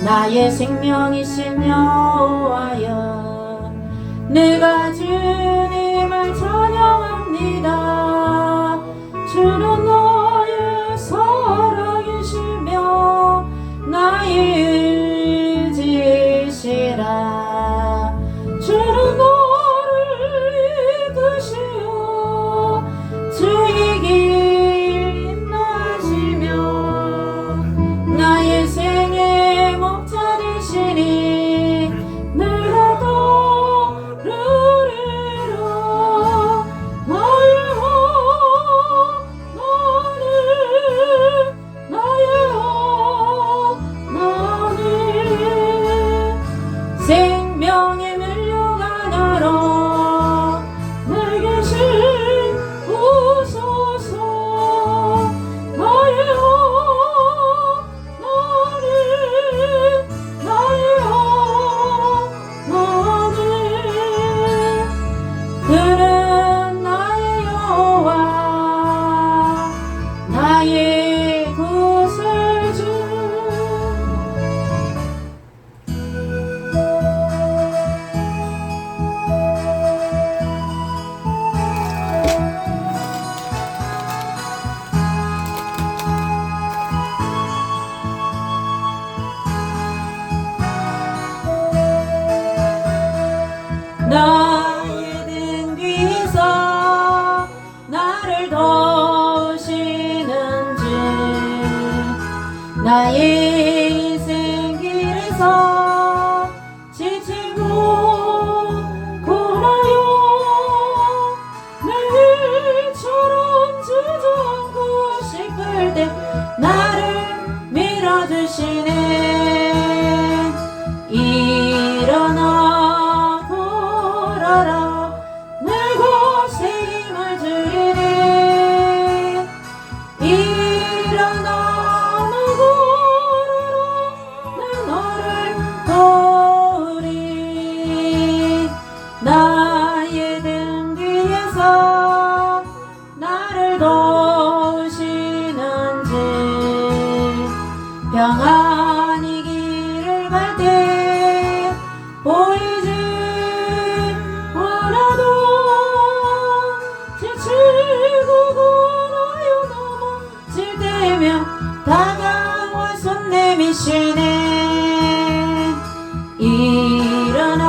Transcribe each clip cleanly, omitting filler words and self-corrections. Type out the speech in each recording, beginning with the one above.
나의 생명이신 여호와여, 내가 주님을 찬양합니다. 주는 나의 사랑이시며 나의 의지시라. 주는 나를 이끄시어 주의 길 인도하시며 나의 생의 목자 되시니 내가 따르리라. 생명의 멸류관으로 내게 씻으소서. 나의 하나님, 그는 나의 여호와, 나의 구세주. 나의 등 뒤에서 나를 도우시는 주, 나의 인생 길에서 지치고 고라요 매일처럼 주저앉고 싶을 때 나를 밀어주시네. 일어나 걸어라, 내가 새 힘을 주리니. 일어나 걸어라, 내 너를 도우리. 나의 등 뒤에서 나를 도우시는 주, 평안히 길을 갈 때 보이지 않아도 지치고 고라요 넘어질 때면 다가와 손 내미시네. 일어나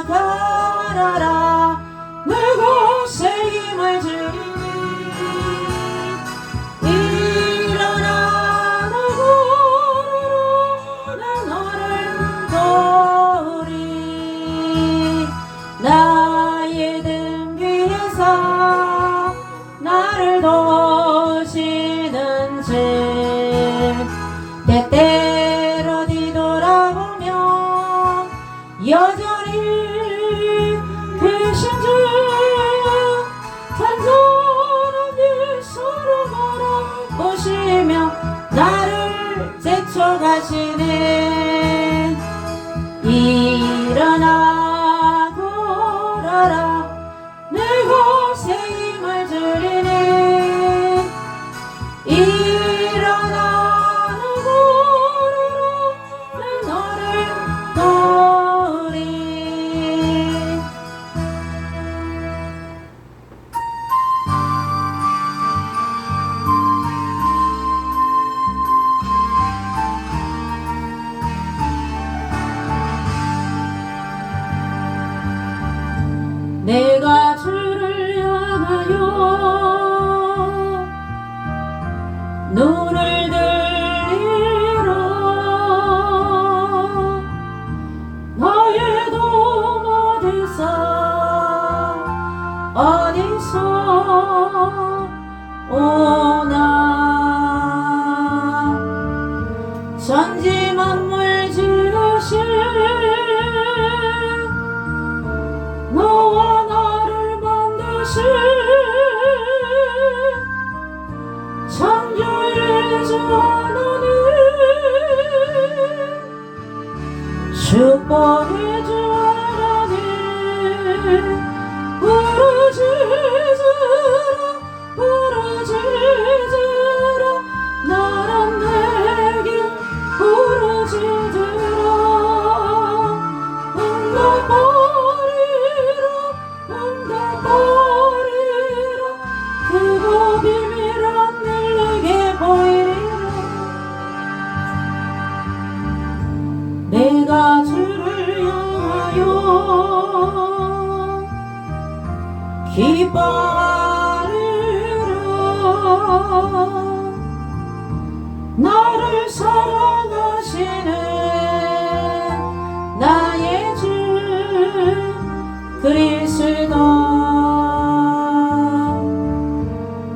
걸어라, 내가 새 힘을 주리니. 일어나 걸어라, 내 너를 도우리. 나의 등 뒤에서 나를 도우시는 주, 때때로 뒤돌아보면 여전히 계신 주, 찬송한 예수로 걸어오시며 나를 제쳐가시네. 일어나 걸어라, 내가 새 힘을 주리니. 일어나 걸어라, 내 너를 도우리. 내가 주를 향하여 눈을 들리라. 나의 도움 어디서 오나. 천지 만물 지으신 너와 나를 만드신 창조의 주 하나님, 축복의 주 하나님, 부르짖으라 나란 내게 부르짖으라. 기뻐하리라. 나를 사랑하시는 나의 주 그리스도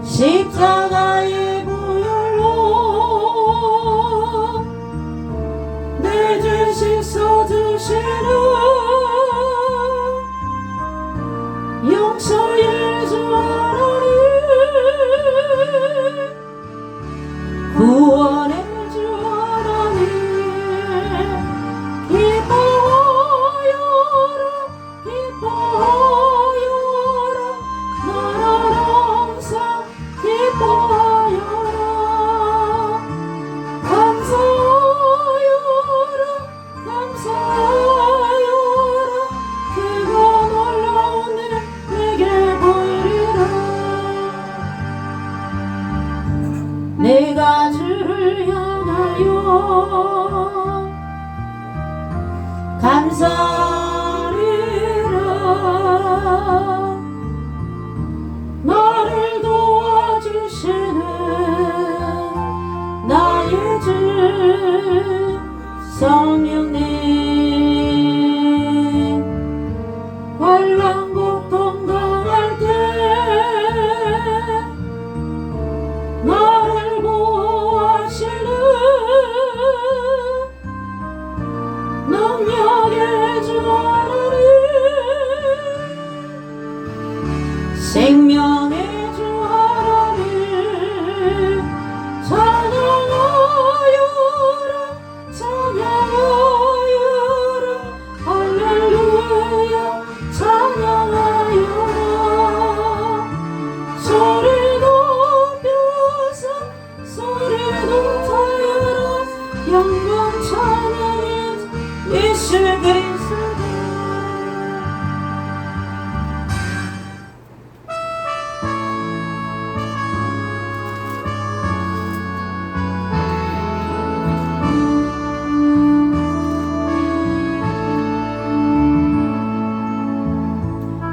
십자가의 보혈로 내 죄 씻어주시는 용서의 주 하나님 구원의 주 하나님 기뻐하여라 기뻐하여라 나라 항상 기뻐하여라 감사하여라 감사하여라 그가 놀라운 일 내게 보이리라. 내가 주를 향하여 감사하리라. 나를 도와주시는 나의 주 성령님 환난 고통 당할 때 나를 보호하시는 능력의 주 하나님 생명의 주 하나님 찬양하여라 찬양하여라 할렐루야 찬양하여라 소리 높여서 소리 높여라 영광 찬양해 예수 그리스도.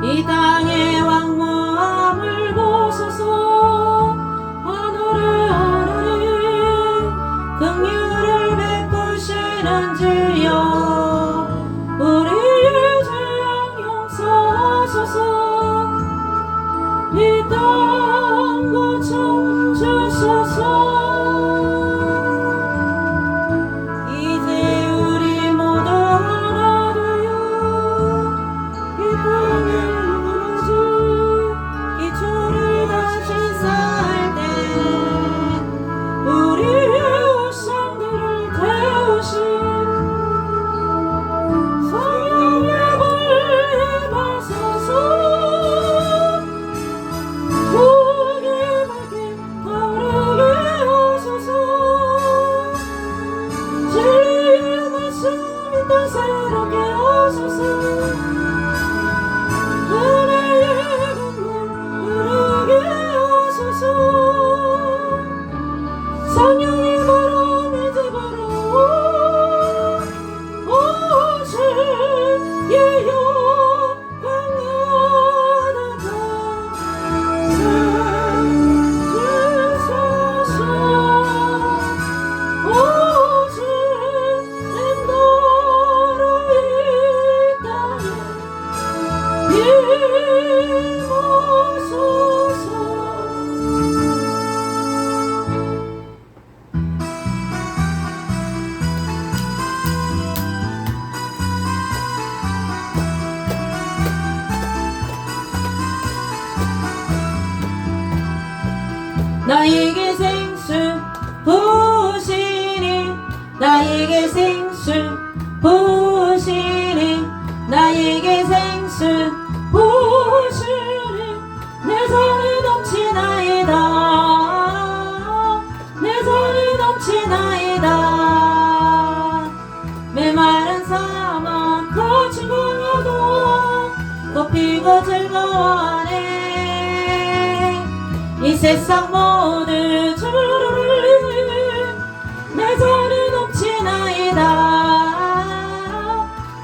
이 땅의 왕모함을 보소서 하늘의 하나님 긍휼을 베푸시는 주여 우리의 죄악 용서하소서 이 땅 고쳐주소서 이제 우리 모두 하나 되어 이 땅에 기초를 다시 쌓을 때 우리의 우상들을 태우신 성령의 불에 받소서 우리의 밝게 타오르게 하소서 진리의 말씀이 또 새롭게 하소서 은혜의 강물 흐르게 하소서 성령의 바람이 집으로 오시게 영광하는 주소서 오신 인도로 이 땅에 임하소서. 나에게 생수 부으시니 나에게 생수 부으시니 나에게 생수 부으시니 내 손이 넘치나이다 내 손이 넘치나이다 메마른 사막 거친 공허도 꽃피고 즐거워하네 이 세상 모두 주를 위해 내 손이 넘치나이다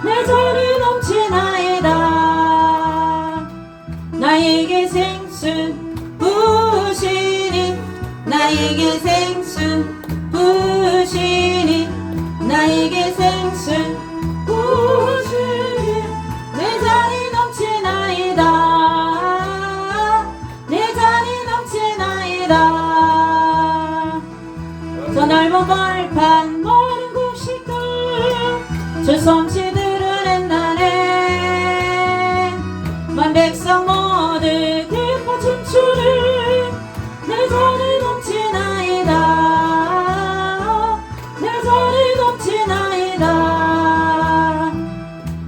내 손이 넘치나이다 나에게 나에게 생수 부으시니 나에게 생수 부으시니 내 잔이 넘치나이다 내 잔이 넘치나이다 저 넓은 벌판 모든 곡식들 주 솜씨 드러낸다네 만 백성 모두 기뻐 춤추리 내 잔이 넘치나이다 내 잔이 넘치나이다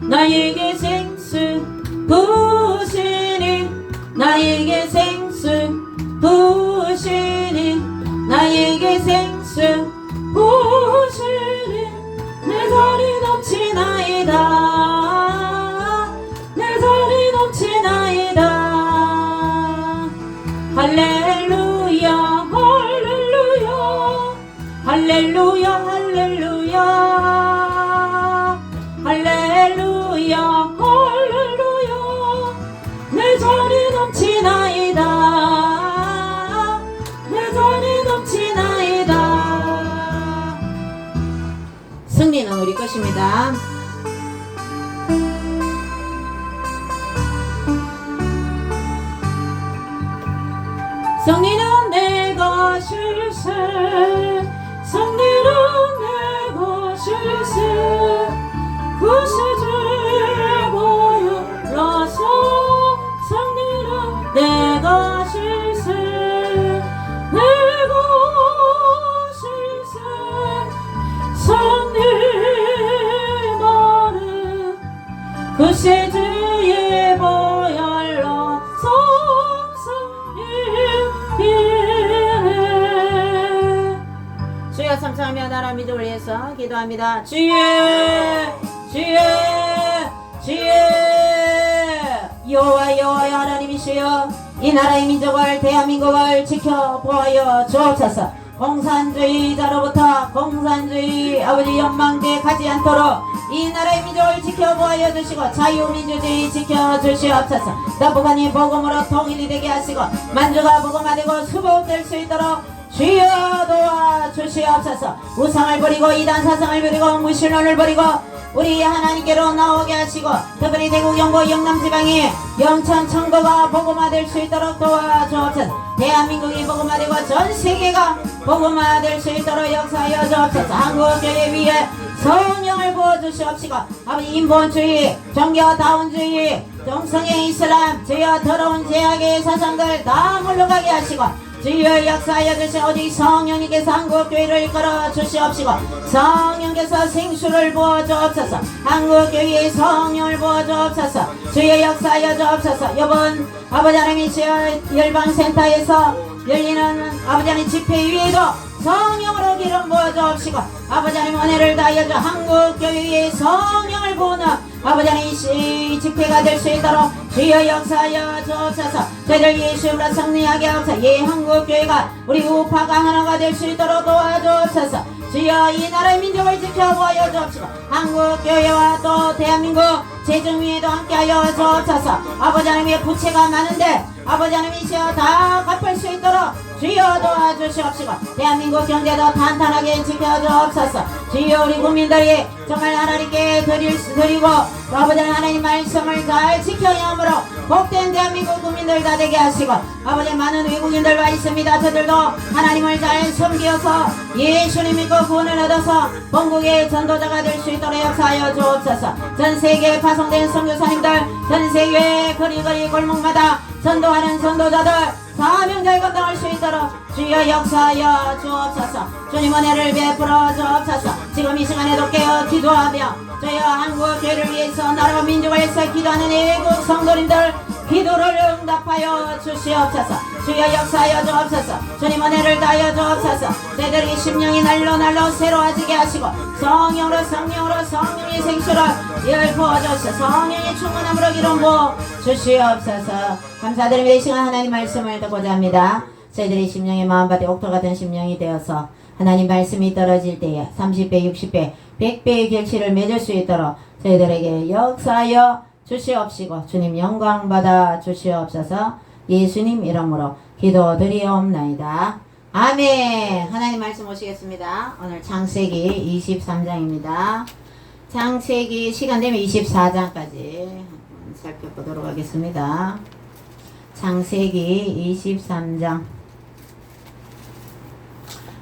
나에게 생수 부으시니 나에게 생수 부으시니 나에게 생수 부으시니 내 잔이 넘치나이다 내 잔이 넘치나이다 할렐루야 할렐루야 할렐루야 할렐루야 할렐루야 할렐루야 내 잔이 넘치나이다 내 잔이 넘치나이다 승리는 우리 것입니다. 승리는 내 것일세 승리는 내 것일세 구세주의 보혈로서 승리는 내 것일세 내 것일세 승리만은 구세주의 보혈로서 주여 삼성하며 나라 민족을 위해서 기도합니다. 주여 주여 주여 여호와 여호와 하나님이시여 이 나라의 민족을 대한민국을 지켜보아여 주옵소서. 공산주의자로부터 공산주의 아버지 연망대에 가지 않도록 이 나라의 민족을 지켜보아여 주시고 자유민주주의 지켜주시옵소서. 나부간이 복음으로 통일이 되게 하시고 만주가 복음화되고 수복될 수 있도록 주여 도와주시옵소서. 우상을 버리고 이단 사상을 버리고 무신론을 버리고 우리 하나님께로 나오게 하시고 특별히 대구 경북 영남지방이 영천 청거가 복음화될 수 있도록 도와주옵소서. 대한민국이 복음화되고 전세계가 복음화될 수 있도록 역사하여 주옵소서. 한국교회 위에 성령을 부어주시옵시고 아버지 인본주의 종교다운주의 동성애 이슬람 주여 더러운 제약의 사상들 다 물러가게 하시고 주여 역사하여 주신 오직 성령님께서 한국교회를 이끌어 주시옵시고 성령께서 생수를 부어주옵소서. 한국교회에 성령을 부어주옵소서. 주여 역사하여 주옵소서. 이번 아버지 하나님이 주여 열방센터에서 열리는 아버지 하나님 집회 위에도 성령으로 기름 부어주옵시고 아버지 하나님 은혜를 다하여 주 한국교회에 성령을 부으는 아버지 하나님 이 집회가 될 수 있도록 주여 역사하여 주옵소서. 저희들 예수님으로 승리하게 하옵소서. 예 한국교회가 우리 우파가 하나가 될 수 있도록 도와주옵소서. 주여 이 나라의 민족을 지켜보아여 주옵시고 한국교회와 또 대한민국 재정위에도 함께하여 주옵소서. 아버지 하나님의 부채가 많은데 아버지 하나님이시여 다 갚을 수 있도록 주여 도와주시옵시고 대한민국 경제도 탄탄하게 지켜주옵소서. 주여 우리 국민들이 정말 하나님께 드리고 아버지 하나님 말씀을 잘 지켜야 하므로 복된 대한민국 국민들 다 되게 하시고 아버지 많은 외국인들 와 있습니다. 저들도 하나님을 잘 섬기어서 예수님 믿고 구원을 얻어서 본국의 전도자가 될 수 있도록 역사하여 주옵소서. 전세계에 파송된 선교사님들 전세계 거리거리 골목마다 전도하는 전도자들 사명자에 감당할 수 있도록 주여 역사하여 주옵소서. 주님 은혜를 베풀어 주옵소서. 지금 이 시간에도 깨어 기도하며 주여 한국교회를 위해서 나라와 민족을 위해서 기도하는 애국 성도님들 기도를 응답하여 주시옵소서. 주여 역사하여 주옵소서. 주님 은혜를 다하여 주옵소서. 저희들의 심령이 날로 새로워지게 하시고 성령으로 성령의 생수를 열부어 주시옵소서. 성령의 충만함으로 기름 부어 주시옵소서. 감사드립니다. 이 시간 하나님 말씀을 듣고자 합니다. 저희들의 심령의 마음밭에 옥토 같은 심령이 되어서 하나님 말씀이 떨어질 때에 30배, 60배, 100배의 결실을 맺을 수 있도록 저희들에게 역사하여 주시옵시고 주님 영광 받아 주시옵소서. 예수님 이름으로 기도드리옵나이다. 아멘. 하나님 말씀 오시겠습니다. 오늘 창세기 23장입니다. 창세기 시간 되면 24장까지 살펴보도록 하겠습니다. 창세기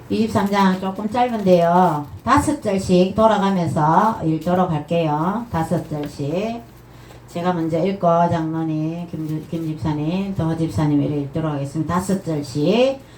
23장 조금 짧은데요. 5절씩 돌아가면서 읽도록 할게요. 5절씩. 제가 먼저 읽고 장로님, 김 집사님, 또 집사님 이렇게 읽도록 하겠습니다. 5절씩.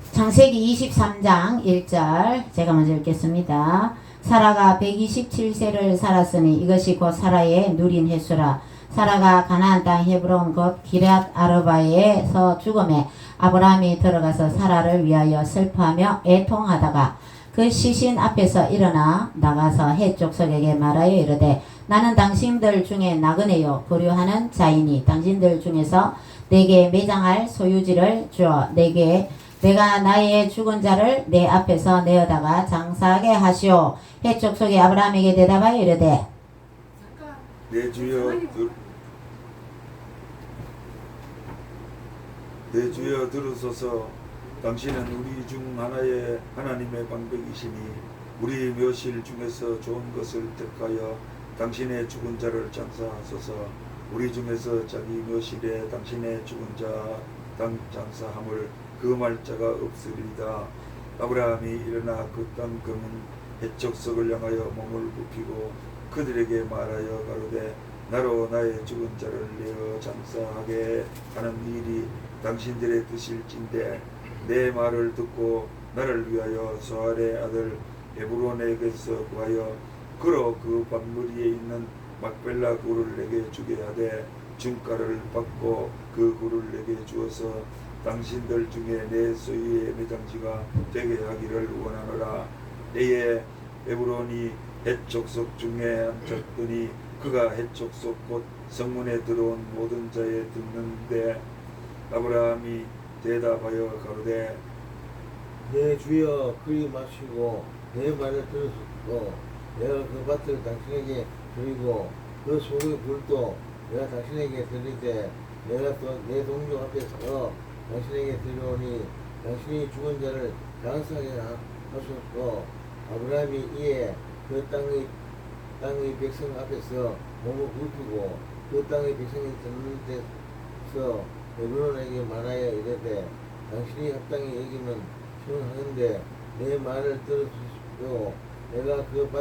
창세기 23장 1절 제가 먼저 읽겠습니다. 사라가 127세를 살았으니 이것이 곧 사라의 누린 횟수라. 사라가 가나안 땅 헤브론 곧 기럇 아르바에서 죽음에 아브라함이 들어가서 사라를 위하여 슬퍼하며 애통하다가 그 시신 앞에서 일어나 나가서 헷 족속에게 말하여 이르되 나는 당신들 중에 나그네요 거류하는 자이니 당신들 중에서 내게 매장할 소유지를 주어 내가 나의 죽은 자를 내 앞에서 내어다가 장사하게 하시오. 헷 족속이 아브라함에게 대답하여 이르되 내 주여 들으소서. 당신은 우리 중 하나의 하나님의 방백이시니 우리 묘실 중에서 좋은 것을 택하여 당신의 죽은 자를 장사하소서. 우리 중에서 자기 묘실에 당신의 죽은 자 장사함을 금할 자가 없으리이다. 아브라함이 일어나 그 땅 검은 헷족속을 향하여 몸을 굽히고 그들에게 말하여 가로되 나로 나의 죽은 자를 내어 장사하게 하는 일이 당신들의 뜻일진데 내 말을 듣고 나를 위하여 소알의 아들 에브론에게서 구하여 그로 그 밭무리에 있는 막벨라 굴을 내게 주게 하되 중가를 받고 그 굴을 내게 주어서 당신들 중에 내 소유의 매장지가 되게 하기를 원하노라. 때에 에브론이 헷 족속 중에 앉았더니 그가 헷 족속 곧 성문에 들어온 모든 자에 듣는데 아브라함이 대답하여 가로되 내 주여 그리 마시고 내 말을 들으소서. 내가 그 밭을 당신에게 드리고 그 소의 굴도 내가 당신에게 드리되 내가 또 내 동족 앞에서 당신에게 드리오니 당신이 죽은 자를 장사하게 하소서. 아브라함이 이에 그 땅의 백성 앞에서 몸을 굽히고 그 땅의 백성이 듣는 데서 에브론에게 말하여 이르되 당신이 합당히 여기면 시원하는데 내 말을 들으십시오. 내가 그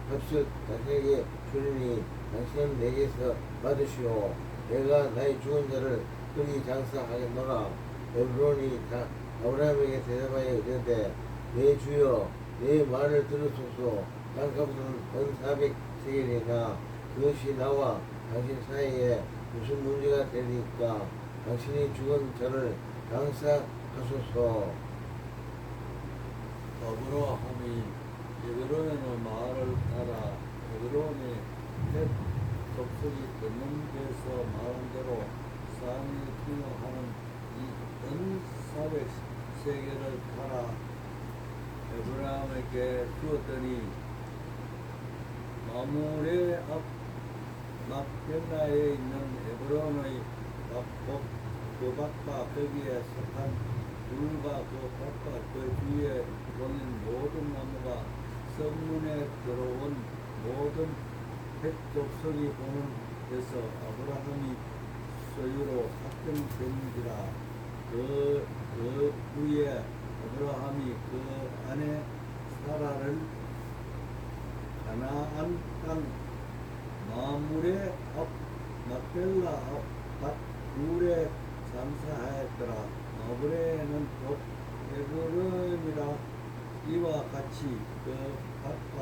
값을 당신에게 주리니 당신은 내게서 받으시오. 내가 나의 죽은 자를 그리 장사하겠노라. 에브론이 아브라함에게 대답하여 이르되 내 주여 내 말을 들으소서. 땅값은 400세겔이나 그것이 나와 당신 사이에 무슨 문제가 되니까 당신이 죽은 자를 장사하소서. 아브라함이 에브론의 말을 따라 에브론이 헷 족속이 듣는 데서 말한 대로 쌍이 기능하는 이 400세겔을 팔아 에브라함에게 주었더니 마므레 앞 막벨라에 있는 에브론의 그 밭과 거기에 속한 굴과 그 밭과 그 주위에 보는 모든 나무가 성문에 들어온 모든 헷 족속이 보는 데서 아브라함이 소유로 확정된지라. 그 후에 아브라함이 그 아내 사라를 가나안 땅 마므레 앞 막벨라 앞 굴에 장사하였더라. 마므레는 곧 에브론이라. 이와 같이 그 밭과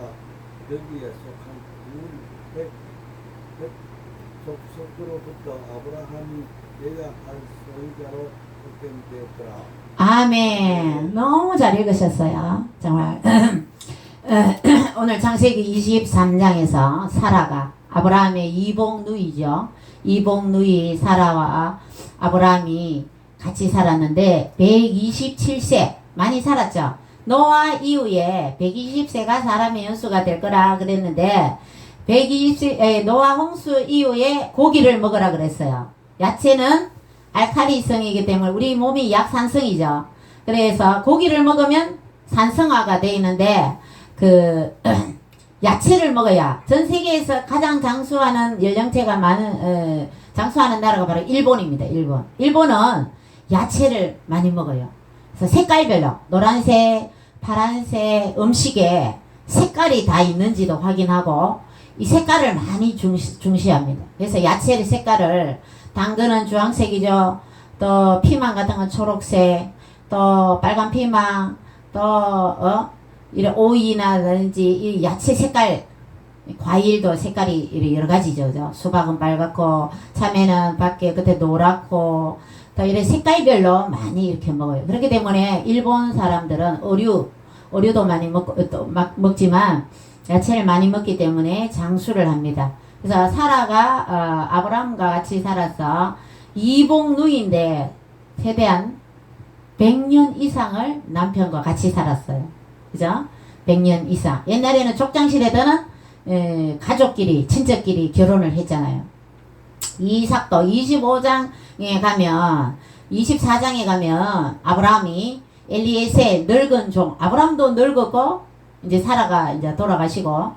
거기에 속한 굴 족속으로부터 아브라함이 내작한 소유자로 확정되었더라. 아멘. 너무 잘 읽으셨어요. 정말. 오늘 창세기 23장에서 사라가 아브라함의 이복 누이죠. 이복 누이 사라와 아브라함이 같이 살았는데 127세 많이 살았죠. 노아 이후에 120세가 사람의 연수가 될 거라 그랬는데 노아 홍수 이후에 고기를 먹으라 그랬어요. 야채는 알칼리성이기 때문에 우리 몸이 약산성이죠. 그래서 고기를 먹으면 산성화가 돼 있는데 그 야채를 먹어야 전 세계에서 가장 장수하는 연령대가 많은 장수하는 나라가 바로 일본입니다. 일본. 일본은 야채를 많이 먹어요. 그래서 색깔별로 노란색, 파란색 음식에 색깔이 다 있는지도 확인하고 이 색깔을 많이 중시합니다. 그래서 야채의 색깔을 당근은 주황색이죠. 또 피망 같은 건 초록색, 또 빨간 피망, 또 이런 오이나든지 이 야채 색깔, 과일도 색깔이 여러 가지죠. 그죠? 수박은 빨갛고 참외는 밖에 끝에 노랗고 또 이런 색깔별로 많이 이렇게 먹어요. 그렇기 때문에 일본 사람들은 어류도 많이 먹고 또 먹지만 야채를 많이 먹기 때문에 장수를 합니다. 그래서 사라가 아브라함과 같이 살아서 이복누이인데 최대한 100년 이상을 남편과 같이 살았어요. 그죠? 100년 이상. 옛날에는 족장시대에는 가족끼리, 친척끼리 결혼을 했잖아요. 이삭도 25장에 가면, 24장에 가면, 아브라함이 엘리에셀 늙은 종, 아브라함도 늙었고, 이제 사라가 이제 돌아가시고,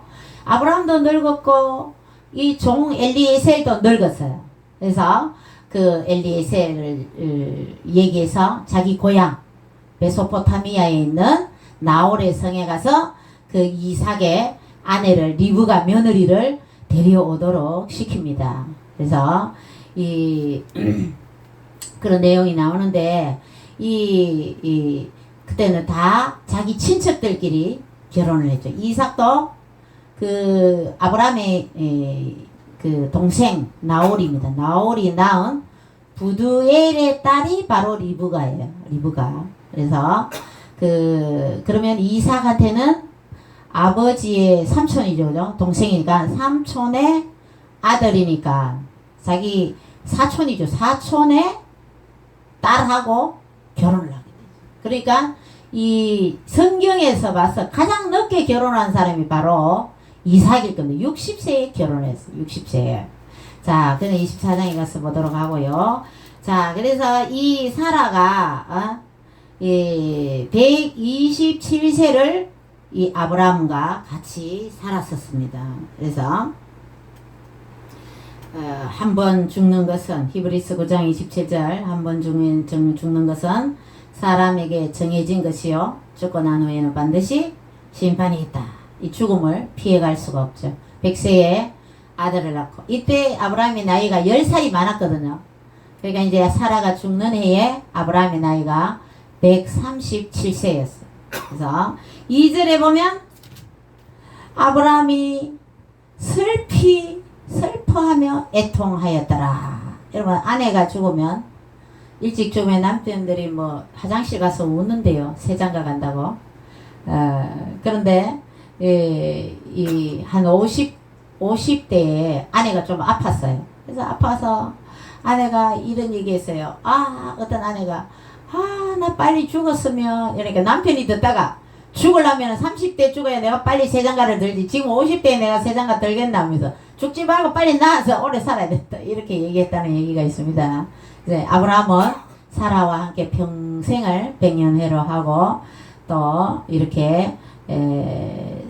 아브라함도 늙었고, 이 종 엘리에셀도 늙었어요. 그래서 그 엘리에셀을 얘기해서 자기 고향, 메소포타미아에 있는 나홀의 성에 가서 그 이삭의 아내를 리브가 며느리를 데려오도록 시킵니다. 그래서 이 그런 내용이 나오는데 그때는 다 자기 친척들끼리 결혼을 했죠. 이삭도 그 아브라함의 그 동생 나홀입니다. 나홀이 낳은 부두엘의 딸이 바로 리브가예요. 리브가. 그래서 그러면 이삭한테는 아버지의 삼촌이죠. 그죠? 동생이니까 삼촌의 아들이니까 자기 사촌이죠. 사촌의 딸하고 결혼을 하게 되죠. 그러니까 이 성경에서 봐서 가장 늦게 결혼한 사람이 바로 이삭일 건데 60세에 결혼했어요. 60세에. 자, 그는 24장에 가서 보도록 하고요. 자, 그래서 이 사라가 127세를 이 아브라함과 같이 살았었습니다. 그래서 한 번 죽는 것은 히브리서 9장 27절 한 번 죽는 것은 사람에게 정해진 것이요 죽고 난 후에는 반드시 심판이 있다. 이 죽음을 피해갈 수가 없죠. 100세에 아들을 낳고 이때 아브라함의 나이가 10살이 많았거든요. 그러니까 이제 사라가 죽는 해에 아브라함의 나이가 137세였어요. 그래서 2절에 보면 아브라함이 슬퍼하며 애통하였더라. 여러분 아내가 죽으면 일찍 죽으면 남편들이 뭐 화장실 가서 우는데요. 세장가 간다고. 그런데 한 50대에 아내가 좀 아팠어요. 그래서 아파서 아내가 이런 얘기했어요. 어떤 아내가 나 빨리 죽었으면 이러니까 남편이 듣다가 죽으려면 30대 죽어야 내가 빨리 세장가를 들지 지금 50대에 내가 세장가 들겠나 하면서 죽지 말고 빨리 나아서 오래 살아야 된다 이렇게 얘기했다는 얘기가 있습니다. 그래서 아브라함은 사라와 함께 평생을 100년회로 하고 또 이렇게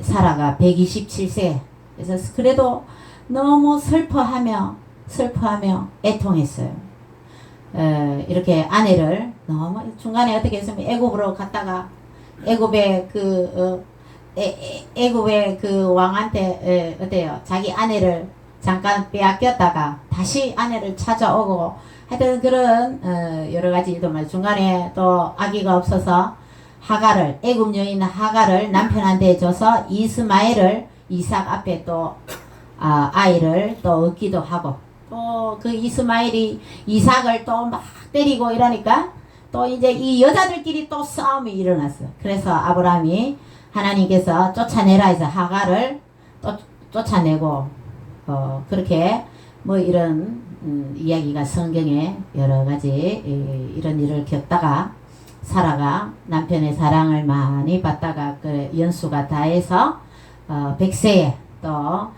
사라가 127세 그래서 그래도 너무 슬퍼하며 애통했어요. 이렇게 아내를 너무 중간에 어떻게 했으면 애굽으로 갔다가 애굽의 애굽의 그 왕한테 어때요? 자기 아내를 잠깐 빼앗겼다가 다시 아내를 찾아오고 하여튼 그런 여러 가지 일도 말 중간에 또 아기가 없어서 하가를 애굽 여인 하가를 남편한테 줘서 이스마엘을 이삭 앞에 또 아이를 또 얻기도 하고 또 그 이스마엘이 이삭을 또 막 때리고 이러니까 또 이제 이 여자들끼리 또 싸움이 일어났어요. 그래서 아브라함이 하나님께서 쫓아내라 해서 하가를 또 쫓아내고 그렇게 뭐 이런 이야기가 성경에 여러 가지 이런 일을 겪다가 사라가 남편의 사랑을 많이 받다가 그 연수가 다해서 100세에 또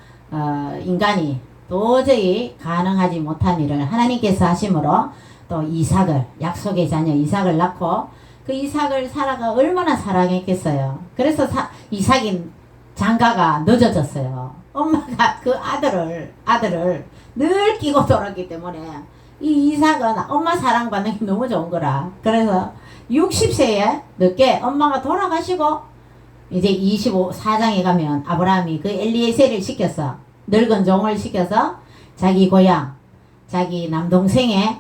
인간이 도저히 가능하지 못한 일을 하나님께서 하심으로 또 이삭을 약속의 자녀 이삭을 낳고 그 이삭을 사라가 얼마나 사랑했겠어요. 그래서 이삭이 장가가 늦어졌어요. 엄마가 그 아들을 늘 끼고 돌았기 때문에 이 이삭은 엄마 사랑받는 게 너무 좋은 거라. 그래서 60세에 늦게 엄마가 돌아가시고 이제 24장에 가면 아브라함이 그 엘리에셀을 시켜서 늙은 종을 시켜서 자기 고향 자기 남동생의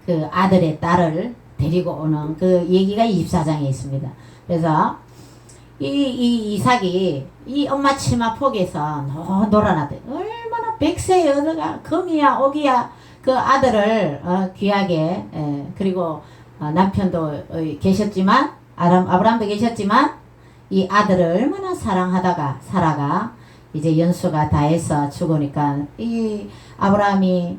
그 아들의 딸을 데리고 오는 그 얘기가 24장에 있습니다. 그래서 이 이삭이 이 엄마 치마 폭에서 놀아나대. 얼마나 백세 여자가 금이야 옥이야 그 아들을 귀하게 그리고 남편도 계셨지만 아브라함도 계셨지만 이 아들을 얼마나 사랑하다가 사라가 이제 연수가 다해서 죽으니까 이 아브라함이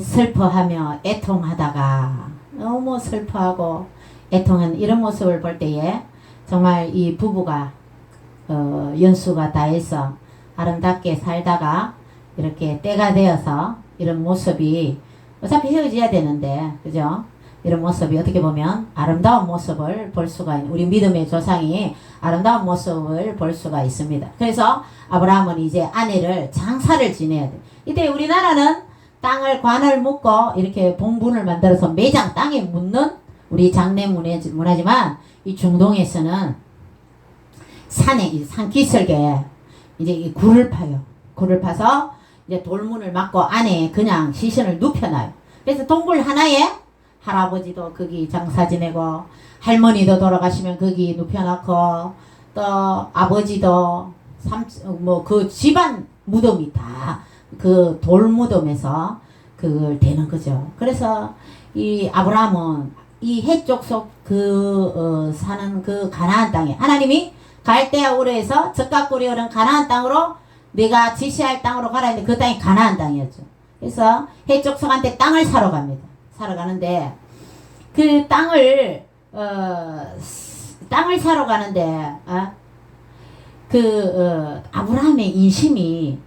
슬퍼하며 애통하다가 너무 슬퍼하고 애통한 이런 모습을 볼 때에 정말 이 부부가 연수가 다해서 아름답게 살다가 이렇게 때가 되어서 이런 모습이 어차피 헤어져야 되는데 그죠? 이런 모습이 어떻게 보면 아름다운 모습을 볼 수가 있는 우리 믿음의 조상이 아름다운 모습을 볼 수가 있습니다. 그래서 아브라함은 이제 아내를 장사를 지내야 돼. 이때 우리나라는 땅을 관을 묶고 이렇게 봉분을 만들어서 매장 땅에 묻는 우리 장례 문화지만 이 중동에서는 산에 산기슭에 이제 이 굴을 파요. 굴을 파서 이제 돌문을 막고 안에 그냥 시신을 눕혀놔요. 그래서 동굴 하나에 할아버지도 거기 장사 지내고 할머니도 돌아가시면 거기 눕혀놓고 또 아버지도 그 집안 무덤이 다 그 돌무덤에서 그걸 되는 거죠. 그래서 이 아브라함은 이 해족속 사는 그 가나안 땅에 하나님이 갈대아 우르에서 적각골이 흐른 가나안 땅으로 내가 지시할 땅으로 가라 했는데 그 땅이 가나안 땅이었죠. 그래서 해족속한테 땅을 사러 갑니다. 사러 가는데 그 땅을 사러 가는데 아브라함의 인심이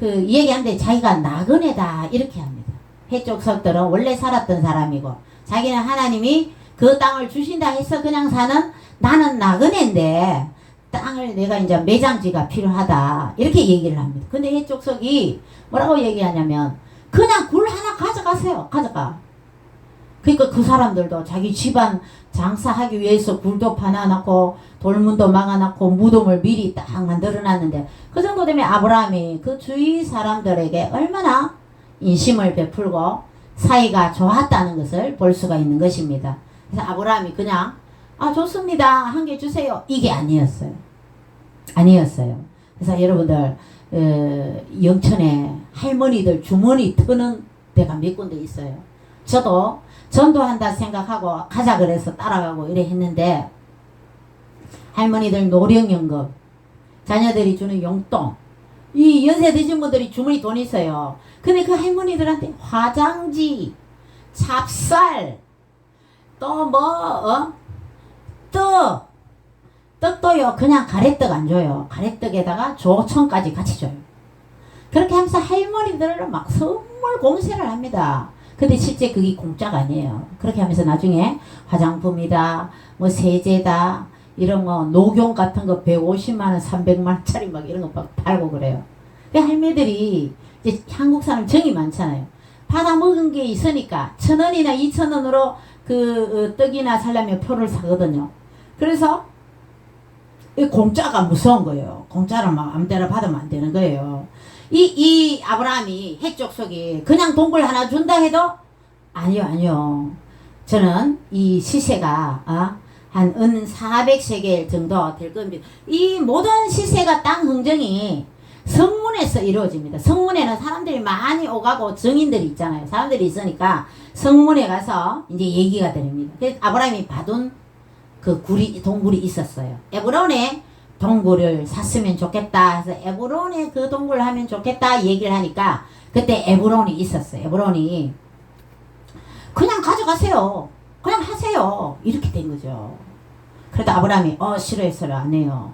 얘기하는데 자기가 나그네다 이렇게 합니다. 해족속들은 원래 살았던 사람이고 자기는 하나님이 그 땅을 주신다 해서 그냥 사는 나는 나그네인데 땅을 내가 이제 매장지가 필요하다 이렇게 얘기를 합니다. 근데 해족속이 뭐라고 얘기하냐면 그냥 굴 하나 가져가세요. 가져가. 그러니까 그 사람들도 자기 집안 장사하기 위해서 굴도 파놔놓고 돌문도 막아놓고 무덤을 미리 딱 만들어놨는데 그 정도 되면 아브라함이 그 주위 사람들에게 얼마나 인심을 베풀고 사이가 좋았다는 것을 볼 수가 있는 것입니다. 그래서 아브라함이 그냥 좋습니다. 한 개 주세요. 이게 아니었어요. 그래서 여러분들 영천에 할머니들 주머니 트는 데가 몇 군데 있어요. 저도 전도한다 생각하고 가자 그래서 따라가고 이래 했는데 할머니들 노령연금 자녀들이 주는 용돈 이 연세 드신 분들이 주머니 돈 있어요. 근데 그 할머니들한테 화장지 찹쌀 또 떡도요 그냥 가래떡 안 줘요. 가래떡에다가 조청까지 같이 줘요. 그렇게 하면서 할머니들을 막 선물 공세를 합니다. 근데 실제 그게 공짜가 아니에요. 그렇게 하면서 나중에 화장품이다, 뭐 세제다, 이런 거 녹용 같은 거 150만원, 300만원짜리 막 이런 거 막 팔고 그래요. 그 할매들이 이제 한국 사람 정이 많잖아요. 받아 먹은 게 있으니까 1,000원이나 2,000원으로 그 떡이나 살라면 표를 사거든요. 그래서 이 공짜가 무서운 거예요. 공짜를 막 아무데나 받으면 안 되는 거예요. 이 아브라함이 해족속이 그냥 동굴 하나 준다 해도 아니요. 저는 이 시세가 한 은 400세겔 정도 될 겁니다. 이 모든 시세가 땅 흥정이 성문에서 이루어집니다. 성문에는 사람들이 많이 오가고 증인들이 있잖아요. 사람들이 있으니까 성문에 가서 이제 얘기가 됩니다. 그래서 아브라함이 받은 그 동굴이 있었어요. 에브론에 동굴을 샀으면 좋겠다 해서 에브론에 그 동굴을 하면 좋겠다 얘기를 하니까 그때 에브론이 있었어요. 에브론이 그냥 가져가세요. 그냥 하세요. 이렇게 된 거죠. 그래도 아브라함이 싫어요. 안 해요.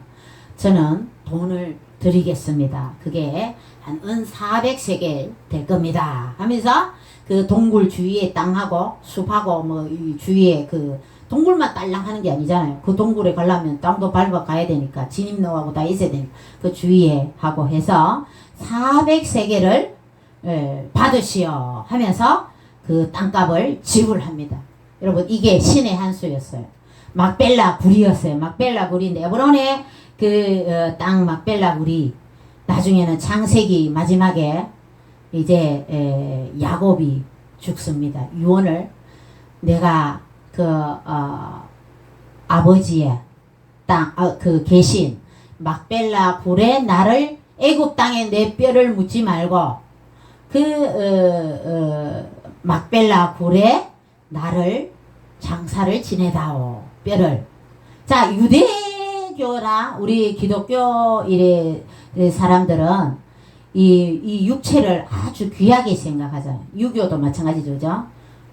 저는 돈을 드리겠습니다. 그게 한 은 400세겔 될 겁니다. 하면서 그 동굴 주위에 땅하고 숲하고 뭐 이 주위에 그 동굴만 딸랑 하는 게 아니잖아요. 그 동굴에 가려면 땅도 밟아 가야 되니까 진입로하고 다 있어야 되니까 그 주위에 하고 해서 400세계를 받으시오 하면서 그 땅값을 지불합니다. 여러분 이게 신의 한 수였어요. 막벨라 굴이었어요. 막벨라 굴인데 에브론의 그 땅 막벨라 굴이 나중에는 창세기 마지막에 이제 야곱이 죽습니다. 유언을 내가 그 아버지의 땅 그 계신 막벨라 굴에 나를 애굽 땅에 내 뼈를 묻지 말고 그 막벨라 굴에 나를 장사를 지내다오 뼈를. 자 유대교나 우리 기독교 이래 사람들은 이 육체를 아주 귀하게 생각하잖아요. 유교도 마찬가지죠, 그죠?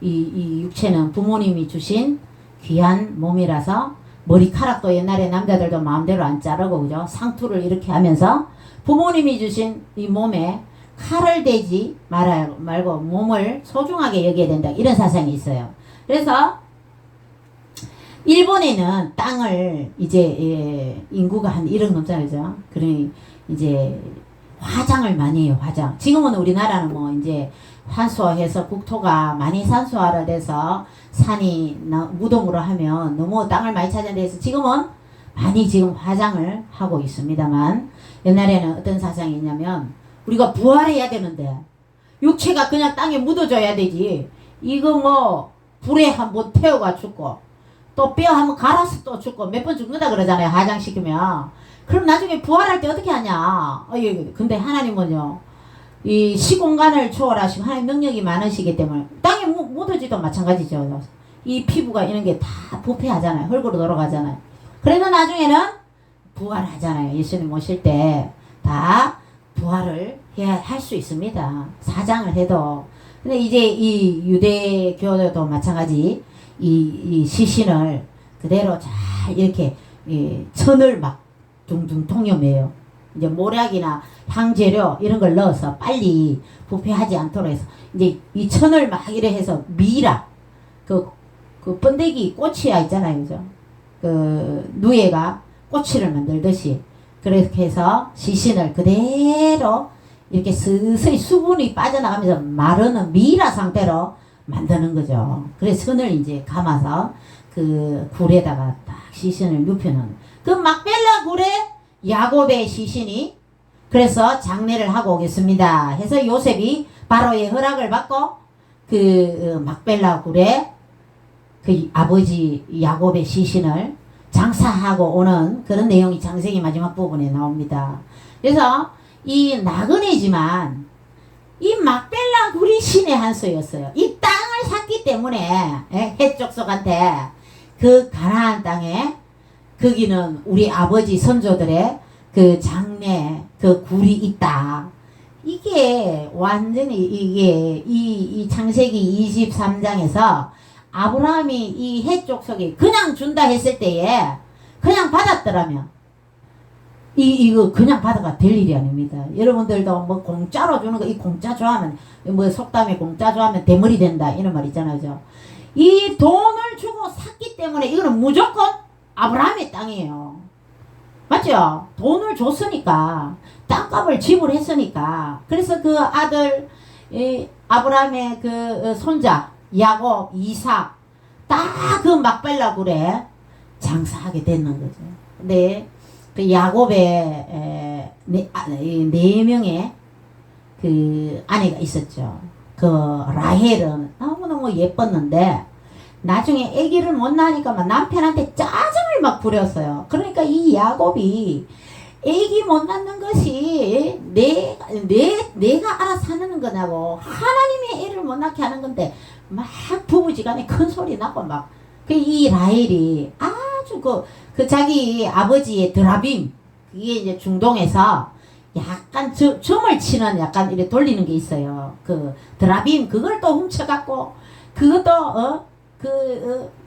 이 육체는 부모님이 주신 귀한 몸이라서 머리카락도 옛날에 남자들도 마음대로 안 자르고 그죠? 상투를 이렇게 하면서 부모님이 주신 이 몸에 칼을 대지 말고 몸을 소중하게 여겨야 된다 이런 사상이 있어요. 그래서 일본에는 땅을 이제 인구가 한 1억 넘잖아요, 그죠? 그러니 이제 화장을 많이 해요. 화장. 지금은 우리나라는 뭐 이제 산소화해서 국토가 많이 산소화가 돼서 산이 무덤으로 하면 너무 땅을 많이 차지해서 지금은 많이 지금 화장을 하고 있습니다만 옛날에는 어떤 사상이 있냐면 우리가 부활해야 되는데 육체가 그냥 땅에 묻어줘야 되지. 이거 뭐 불에 한번 태워가 죽고 또 뼈 한번 갈아서 또 죽고 몇 번 죽는다 그러잖아요. 화장시키면. 그럼 나중에 부활할 때 어떻게 하냐. 근데 하나님은요. 이 시공간을 초월하시고 하나님 능력이 많으시기 때문에 땅에 묻어지도 마찬가지죠. 이 피부가 이런 게 다 부패하잖아요. 흙으로 돌아가잖아요. 그래도 나중에는 부활하잖아요. 예수님 오실 때 다 부활을 해야 할 수 있습니다. 사장을 해도. 근데 이제 이 유대교도 마찬가지 이 시신을 그대로 잘 이렇게 천을 막 둥둥 통념해요. 이제 모략이나 향재료 이런 걸 넣어서 빨리 부패하지 않도록 해서 이제 이 천을 막 이래 해서 미라 그 번데기 꼬치야 있잖아요, 그죠? 그 누에가 꼬치를 만들듯이 그렇게 해서 시신을 그대로 이렇게 스스로 수분이 빠져나가면서 마르는 미라 상태로 만드는 거죠. 그래서 선을 이제 감아서 그 굴에다가 딱 시신을 눕혀놓은 그 막벨라 굴에 야곱의 시신이 그래서 장례를 하고 오겠습니다 해서 요셉이 바로의 허락을 받고 그 막벨라 굴에 그 아버지 야곱의 시신을 장사하고 오는 그런 내용이 창세기 마지막 부분에 나옵니다. 그래서 이 나그네지만 이 막벨라 굴이 신의 한 수였어요. 이 땅을 샀기 때문에 해족속한테 그 가나안 땅에 거기는 우리 아버지 선조들의 그 장래 그 굴이 있다. 이게 완전히 이게 이 창세기 23장에서 아브라함이 이 해족속에 그냥 준다 했을 때에 그냥 받았더라면 이거 그냥 받아가 될 일이 아닙니다. 여러분들도 뭐 공짜로 주는 거 이 공짜 좋아하면 뭐 속담에 공짜 좋아하면 대머리 된다 이런 말 있잖아요. 이 돈을 주고 샀기 때문에 이거는 무조건 아브라함의 땅이에요. 맞죠? 돈을 줬으니까 땅값을 지불했으니까 그래서 그 아들 아브라함의 그 손자 야곱 이삭 딱 그 막벨라 굴에 장사하게 됐는 거죠. 근데 그 야곱의 네 명의 그 아내가 있었죠. 그 라헬은 너무너무 예뻤는데 나중에 아기를 못 낳으니까 막 남편한테 짜증을 막 부렸어요. 그러니까 이 야곱이 아기 못 낳는 것이 내가 알아서 하는 거냐고 하나님이 애를 못 낳게 하는 건데 막 부부지간에 큰 소리 나고 막 이 라헬이 아주 그 자기 아버지의 드라빔 이게 이제 중동에서 약간 점을 치는 약간 이렇게 돌리는 게 있어요. 그 드라빔 그걸 또 훔쳐갖고 그것도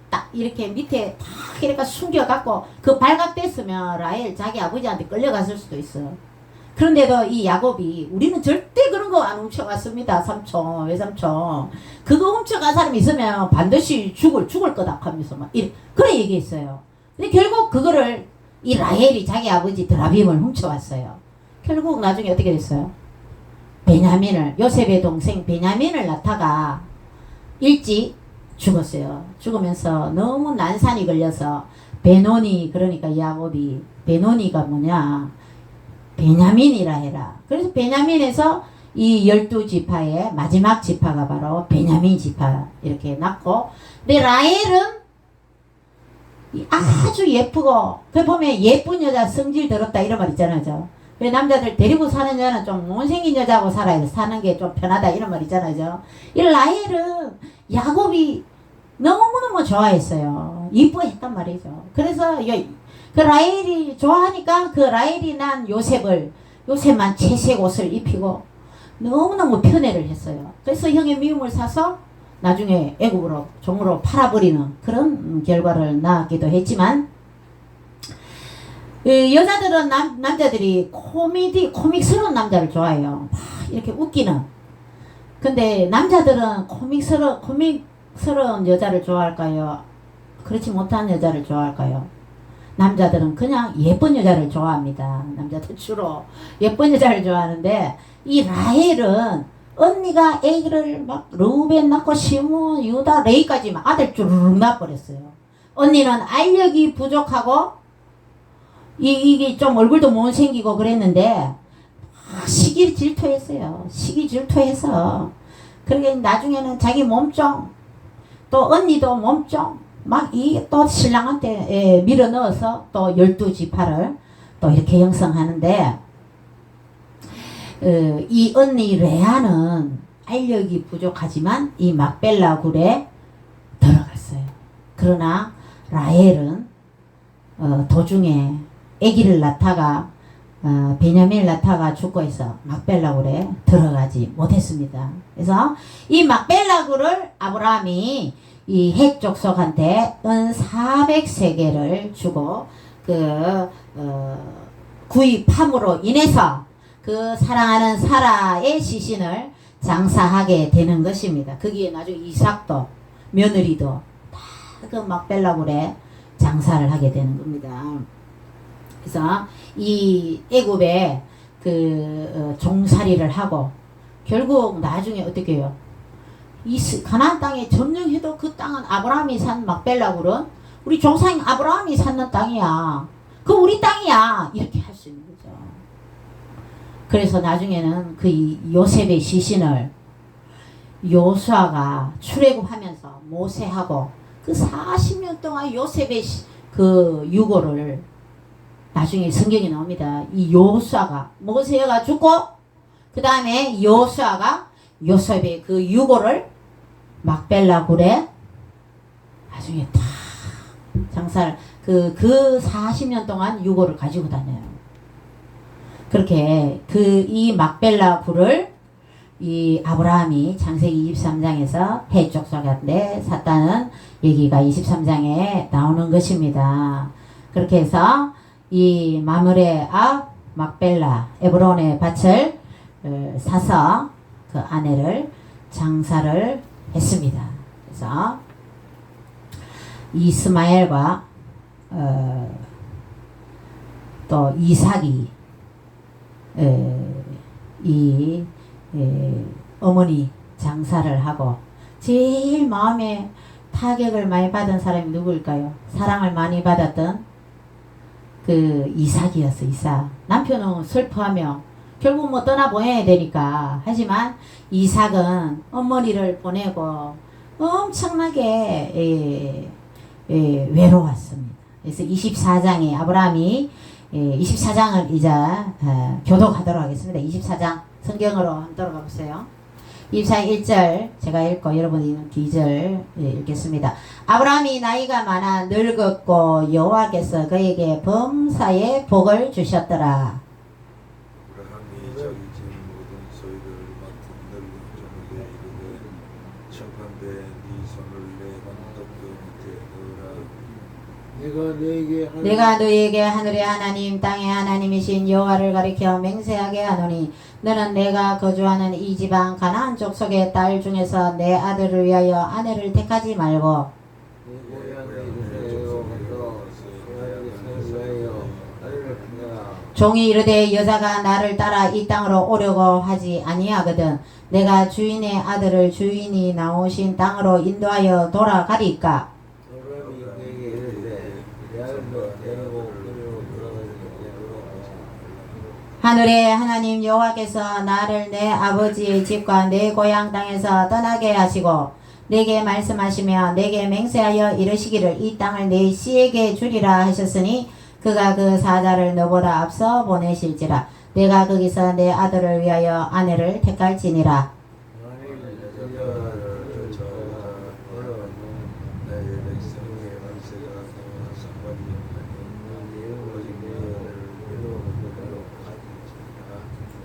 딱 이렇게 밑에 탁 이렇게 숨겨갖고 그 발각됐으면 라헬 자기 아버지한테 끌려갔을 수도 있어요. 그런데도 이 야곱이 우리는 절대 그런 큰 거 안 훔쳐갔습니다. 삼촌, 외삼촌. 그거 훔쳐간 사람이 있으면 반드시 죽을 거다 하면서 막 그래 얘기했어요. 근데 결국 그거를 이 라헬이 자기 아버지 드라빔을 훔쳐왔어요. 결국 나중에 어떻게 됐어요? 베냐민을, 요셉의 동생 베냐민을 낳다가 일찍 죽었어요. 죽으면서 너무 난산이 걸려서 베노니, 그러니까 야곱이, 베노니가 뭐냐, 베냐민이라 해라. 그래서 베냐민에서 이 12지파의 마지막 지파가 바로 베냐민 지파 이렇게 낳고, 근데 라헬은 아주 예쁘고, 그 보면 예쁜 여자 성질 더럽다 이런 말 있잖아요. 왜 남자들 데리고 사는 여자는 좀 못생긴 여자하고 살아야 돼. 사는 게 좀 편하다 이런 말 있잖아요. 이 라헬은 야곱이 너무너무 좋아했어요. 이뻐했단 말이죠. 그래서 그 라헬이 좋아하니까 그 라헬이 난 요셉만 채색 옷을 입히고 너무너무 편애를 했어요. 그래서 형의 미움을 사서 나중에 애국으로 종으로 팔아버리는 그런 결과를 낳기도 했지만, 여자들은 남자들이 코믹스러운 남자를 좋아해요. 막 이렇게 웃기는. 근데 남자들은 코믹스러운 여자를 좋아할까요? 그렇지 못한 여자를 좋아할까요? 남자들은 그냥 예쁜 여자를 좋아합니다. 남자들 주로 예쁜 여자를 좋아하는데, 이 라헬은 언니가 애기를 막 르우벤 낳고 시므온, 유다, 레이까지 막 아들 쭈르륵 낳아버렸어요. 언니는 알력이 부족하고 이게 좀 얼굴도 못생기고 그랬는데 시기 질투했어요. 시기 질투해서 그러게 나중에는 자기 몸종 또 언니도 몸종 막 이 또 신랑한테 밀어 넣어서 또 12지파를 또 이렇게 형성하는데, 이 언니 레아는 알력이 부족하지만 이 막벨라 굴에 들어갔어요. 그러나 라헬은 도중에 아기를 낳다가 베냐민을 낳다가 죽고 해서 막벨라 굴에 들어가지 못했습니다. 그래서 이 막벨라 굴을 아브라함이 이 헷 족속한테 은 400세겔을 주고 구입함으로 인해서 그 사랑하는 사라의 시신을 장사하게 되는 것입니다. 거기에 나중에 이삭도 며느리도 다 그 막벨라 굴에 장사를 하게 되는 겁니다. 그래서 이 애굽에 종살이를 하고 결국 나중에 어떻게 해요? 이 가나안 땅에 점령해도 그 땅은 아브라함이 산 막벨라 굴은 우리 조상 아브라함이 샀는 땅이야. 그 우리 땅이야. 이렇게 할 수 있는 거죠. 그래서 나중에는 그 요셉의 시신을 요수아가 출애굽하면서 모세하고 그 40년 동안 요셉의 그 유고를 나중에 성경에 나옵니다. 이 요수아가 모세가 죽고 그 다음에 요수아가 요셉의 그 유고를 막벨라 굴에 나중에 다 장사를 그 40년 동안 유고를 가지고 다녀요. 그렇게 이 막벨라 굴을 이 아브라함이 창세기 23장에서 헷 족속한테 샀다는 얘기가 23장에 나오는 것입니다. 그렇게 해서 이 마므레 앞 막벨라 에브론의 밭을 사서 그 아내를 장사를 했습니다. 그래서 이스마엘과 또 이삭이 어머니 장사를 하고 제일 마음에 타격을 많이 받은 사람이 누구일까요? 사랑을 많이 받았던 그 이삭이었어. 이삭. 남편은 슬퍼하며 결국 뭐 떠나보내야 되니까 하지만 이삭은 어머니를 보내고 엄청나게 외로웠습니다. 그래서 24장에 아브라함이 24장을 이제 교독하도록 하겠습니다. 24장 성경으로 한번 들어가 보세요. 24장 1절 제가 읽고 여러분이 2절 읽겠습니다. 아브라함이 나이가 많아 늙었고 여호와께서 그에게 범사에 복을 주셨더라. 아브라함이 자기 집 모든 소유를 맡은 늙은 종에게 이르되 청컨대 네 손을 내 반석들 밑에 넣으라. 내가 너희에게 하늘의 하나님 땅의 하나님이신 여호와를 가리켜 맹세하게 하노니 너는 내가 거주하는 이 지방 가나안 족속의 딸 중에서 내 아들을 위하여 아내를 택하지 말고 종이 이르되 여자가 나를 따라 이 땅으로 오려고 하지 아니하거든 내가 주인의 아들을 주인이 나오신 땅으로 인도하여 돌아가리까 하늘의 하나님 여호와께서 나를 내 아버지의 집과 내 고향 땅에서 떠나게 하시고 내게 말씀하시며 내게 맹세하여 이르시기를 이 땅을 내 씨에게 주리라 하셨으니 그가 그 사자를 너보다 앞서 보내실지라 내가 거기서 내 아들을 위하여 아내를 택할지니라.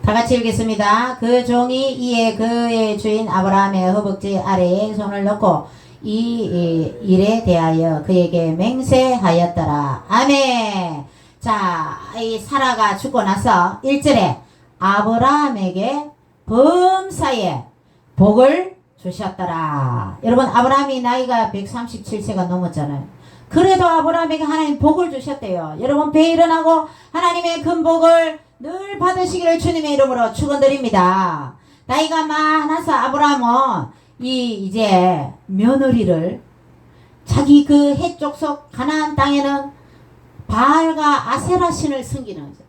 다같이 읽겠습니다. 그 종이 이에 그의 주인 아브라함의 허벅지 아래에 손을 넣고 이 일에 대하여 그에게 맹세하였더라. 아멘. 자, 이 사라가 죽고 나서 1절에 아브라함에게 범사에 복을 주셨더라. 여러분 아브라함이 나이가 137세가 넘었잖아요. 그래도 아브라함에게 하나님 복을 주셨대요. 여러분 배 일어나고 하나님의 큰 복을 늘 받으시기를 주님의 이름으로 축원드립니다. 나이가 많아서 아브라함은 이제 며느리를 자기 그 해족속 가나안 땅에는 바알과 아세라 신을 섬기는 거죠.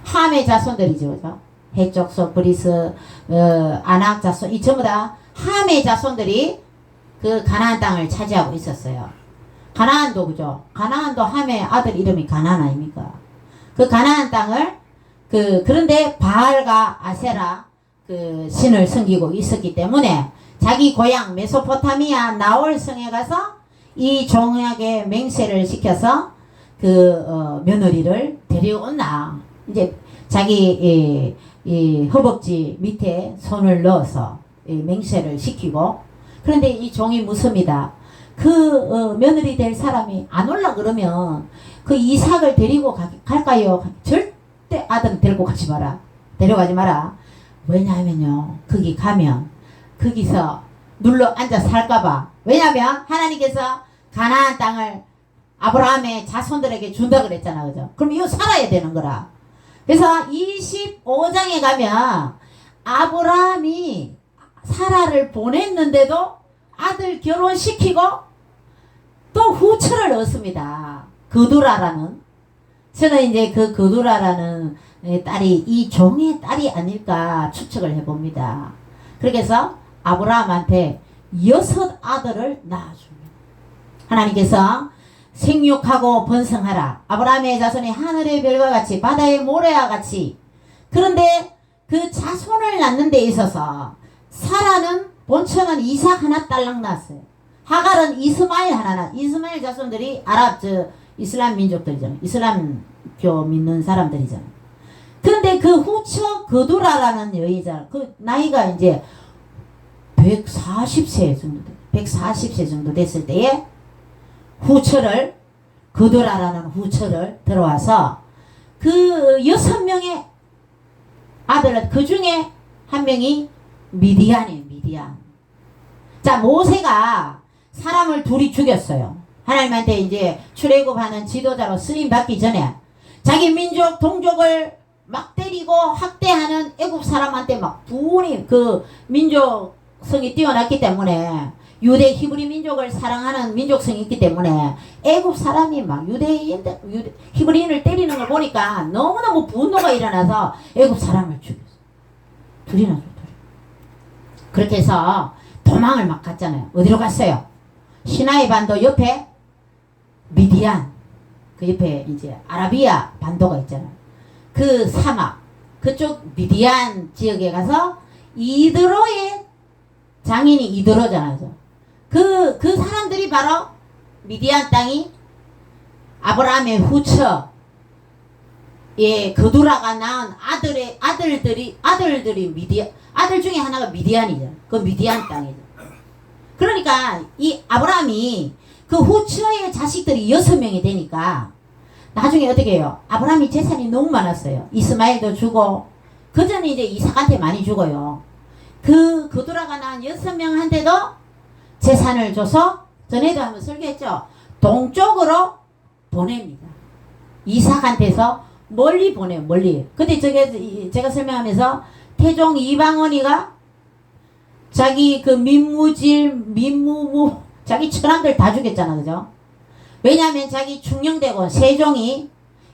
함의 자손들이죠, 그죠? 해족속 브리스, 아낙 자손 이 전부 다 함의 자손들이 그 가나안 땅을 차지하고 있었어요. 가나안도 그죠? 가나안도 함의 아들 이름이 가나안 아닙니까? 그 가나안 땅을 그런데 바알과 아세라 그 신을 섬기고 있었기 때문에 자기 고향 메소포타미아 나홀 성에 가서 이 종에게 맹세를 시켜서 며느리를 데려온다. 이제 자기 이 허벅지 밑에 손을 넣어서 맹세를 시키고 그런데 이 종이 묻습니다. 며느리 될 사람이 안 올라 그러면 그 이삭을 데리고 갈까요? 절대 아들 데리고 가지 마라. 데려가지 마라. 왜냐하면요. 거기 가면 거기서 눌러 앉아 살까봐. 왜냐하면 하나님께서 가나안 땅을 아브라함의 자손들에게 준다 그랬잖아. 그죠? 그럼 이거 살아야 되는 거라. 그래서 25장에 가면 아브라함이 사라를 보냈는데도 아들 결혼시키고 또 후처를 얻습니다. 그두라라는 저는 이제 그 그두라라는 딸이 이 종의 딸이 아닐까 추측을 해봅니다. 그렇게 해서 아브라함한테 6 아들을 낳아줍니다. 하나님께서 생육하고 번성하라. 아브라함의 자손이 하늘의 별과 같이 바다의 모래와 같이. 그런데 그 자손을 낳는 데 있어서 사라는 본처는 이삭 하나 딸랑 낳았어요. 하갈은 이스마엘 하나 낳았어요. 이스마엘 자손들이 이슬람 민족들이잖아요. 이슬람교 믿는 사람들이잖아요. 그런데 그 후처 그두라라는 여의자, 그 나이가 이제 140세 정도 됐을 때에 후처를 그두라라는 후처를 들어와서 그 6명의 아들을 그 중에 한 명이 미디안이에요. 미디안. 자, 모세가 사람을 둘이 죽였어요. 하나님한테 이제 출애굽하는 지도자로 쓰임 받기 전에 자기 민족 동족을 막 때리고 학대하는 애굽 사람한테 막 부은히 그 민족성이 뛰어났기 때문에 유대 히브리 민족을 사랑하는 민족성이 있기 때문에 애굽 사람이 막 히브리인을 때리는 걸 보니까 너무너무 분노가 일어나서 애굽 사람을 죽였어. 둘이나 죽. 그렇게 해서 도망을 막 갔잖아요. 어디로 갔어요? 시나이 반도 옆에 미디안, 그 옆에 이제 아라비아 반도가 있잖아요. 그 사막, 그쪽 미디안 지역에 가서 이드로의 장인이 이드로잖아요. 그 사람들이 바로 미디안 땅이 아브라함의 후처, 그두라가 낳은 아들들이 미디안, 아들 중에 하나가 미디안이죠. 그 미디안 땅이죠. 그러니까 이 아브라함이 그 후처의 자식들이 6명이 되니까 나중에 어떻게 해요? 아브라함이 재산이 너무 많았어요. 이스마엘도 주고 그 전에 이제 이삭한테 많이 주고요. 그 돌아가 난 6명한테도 재산을 줘서 전에도 한번 설교했죠. 동쪽으로 보냅니다. 이삭한테서 멀리 보내요. 멀리. 근데 제가 설명하면서 태종 이방원이가 자기 그 민무무 자기 처남들 다 죽였잖아. 그죠? 왜냐하면 자기 충녕대군 세종이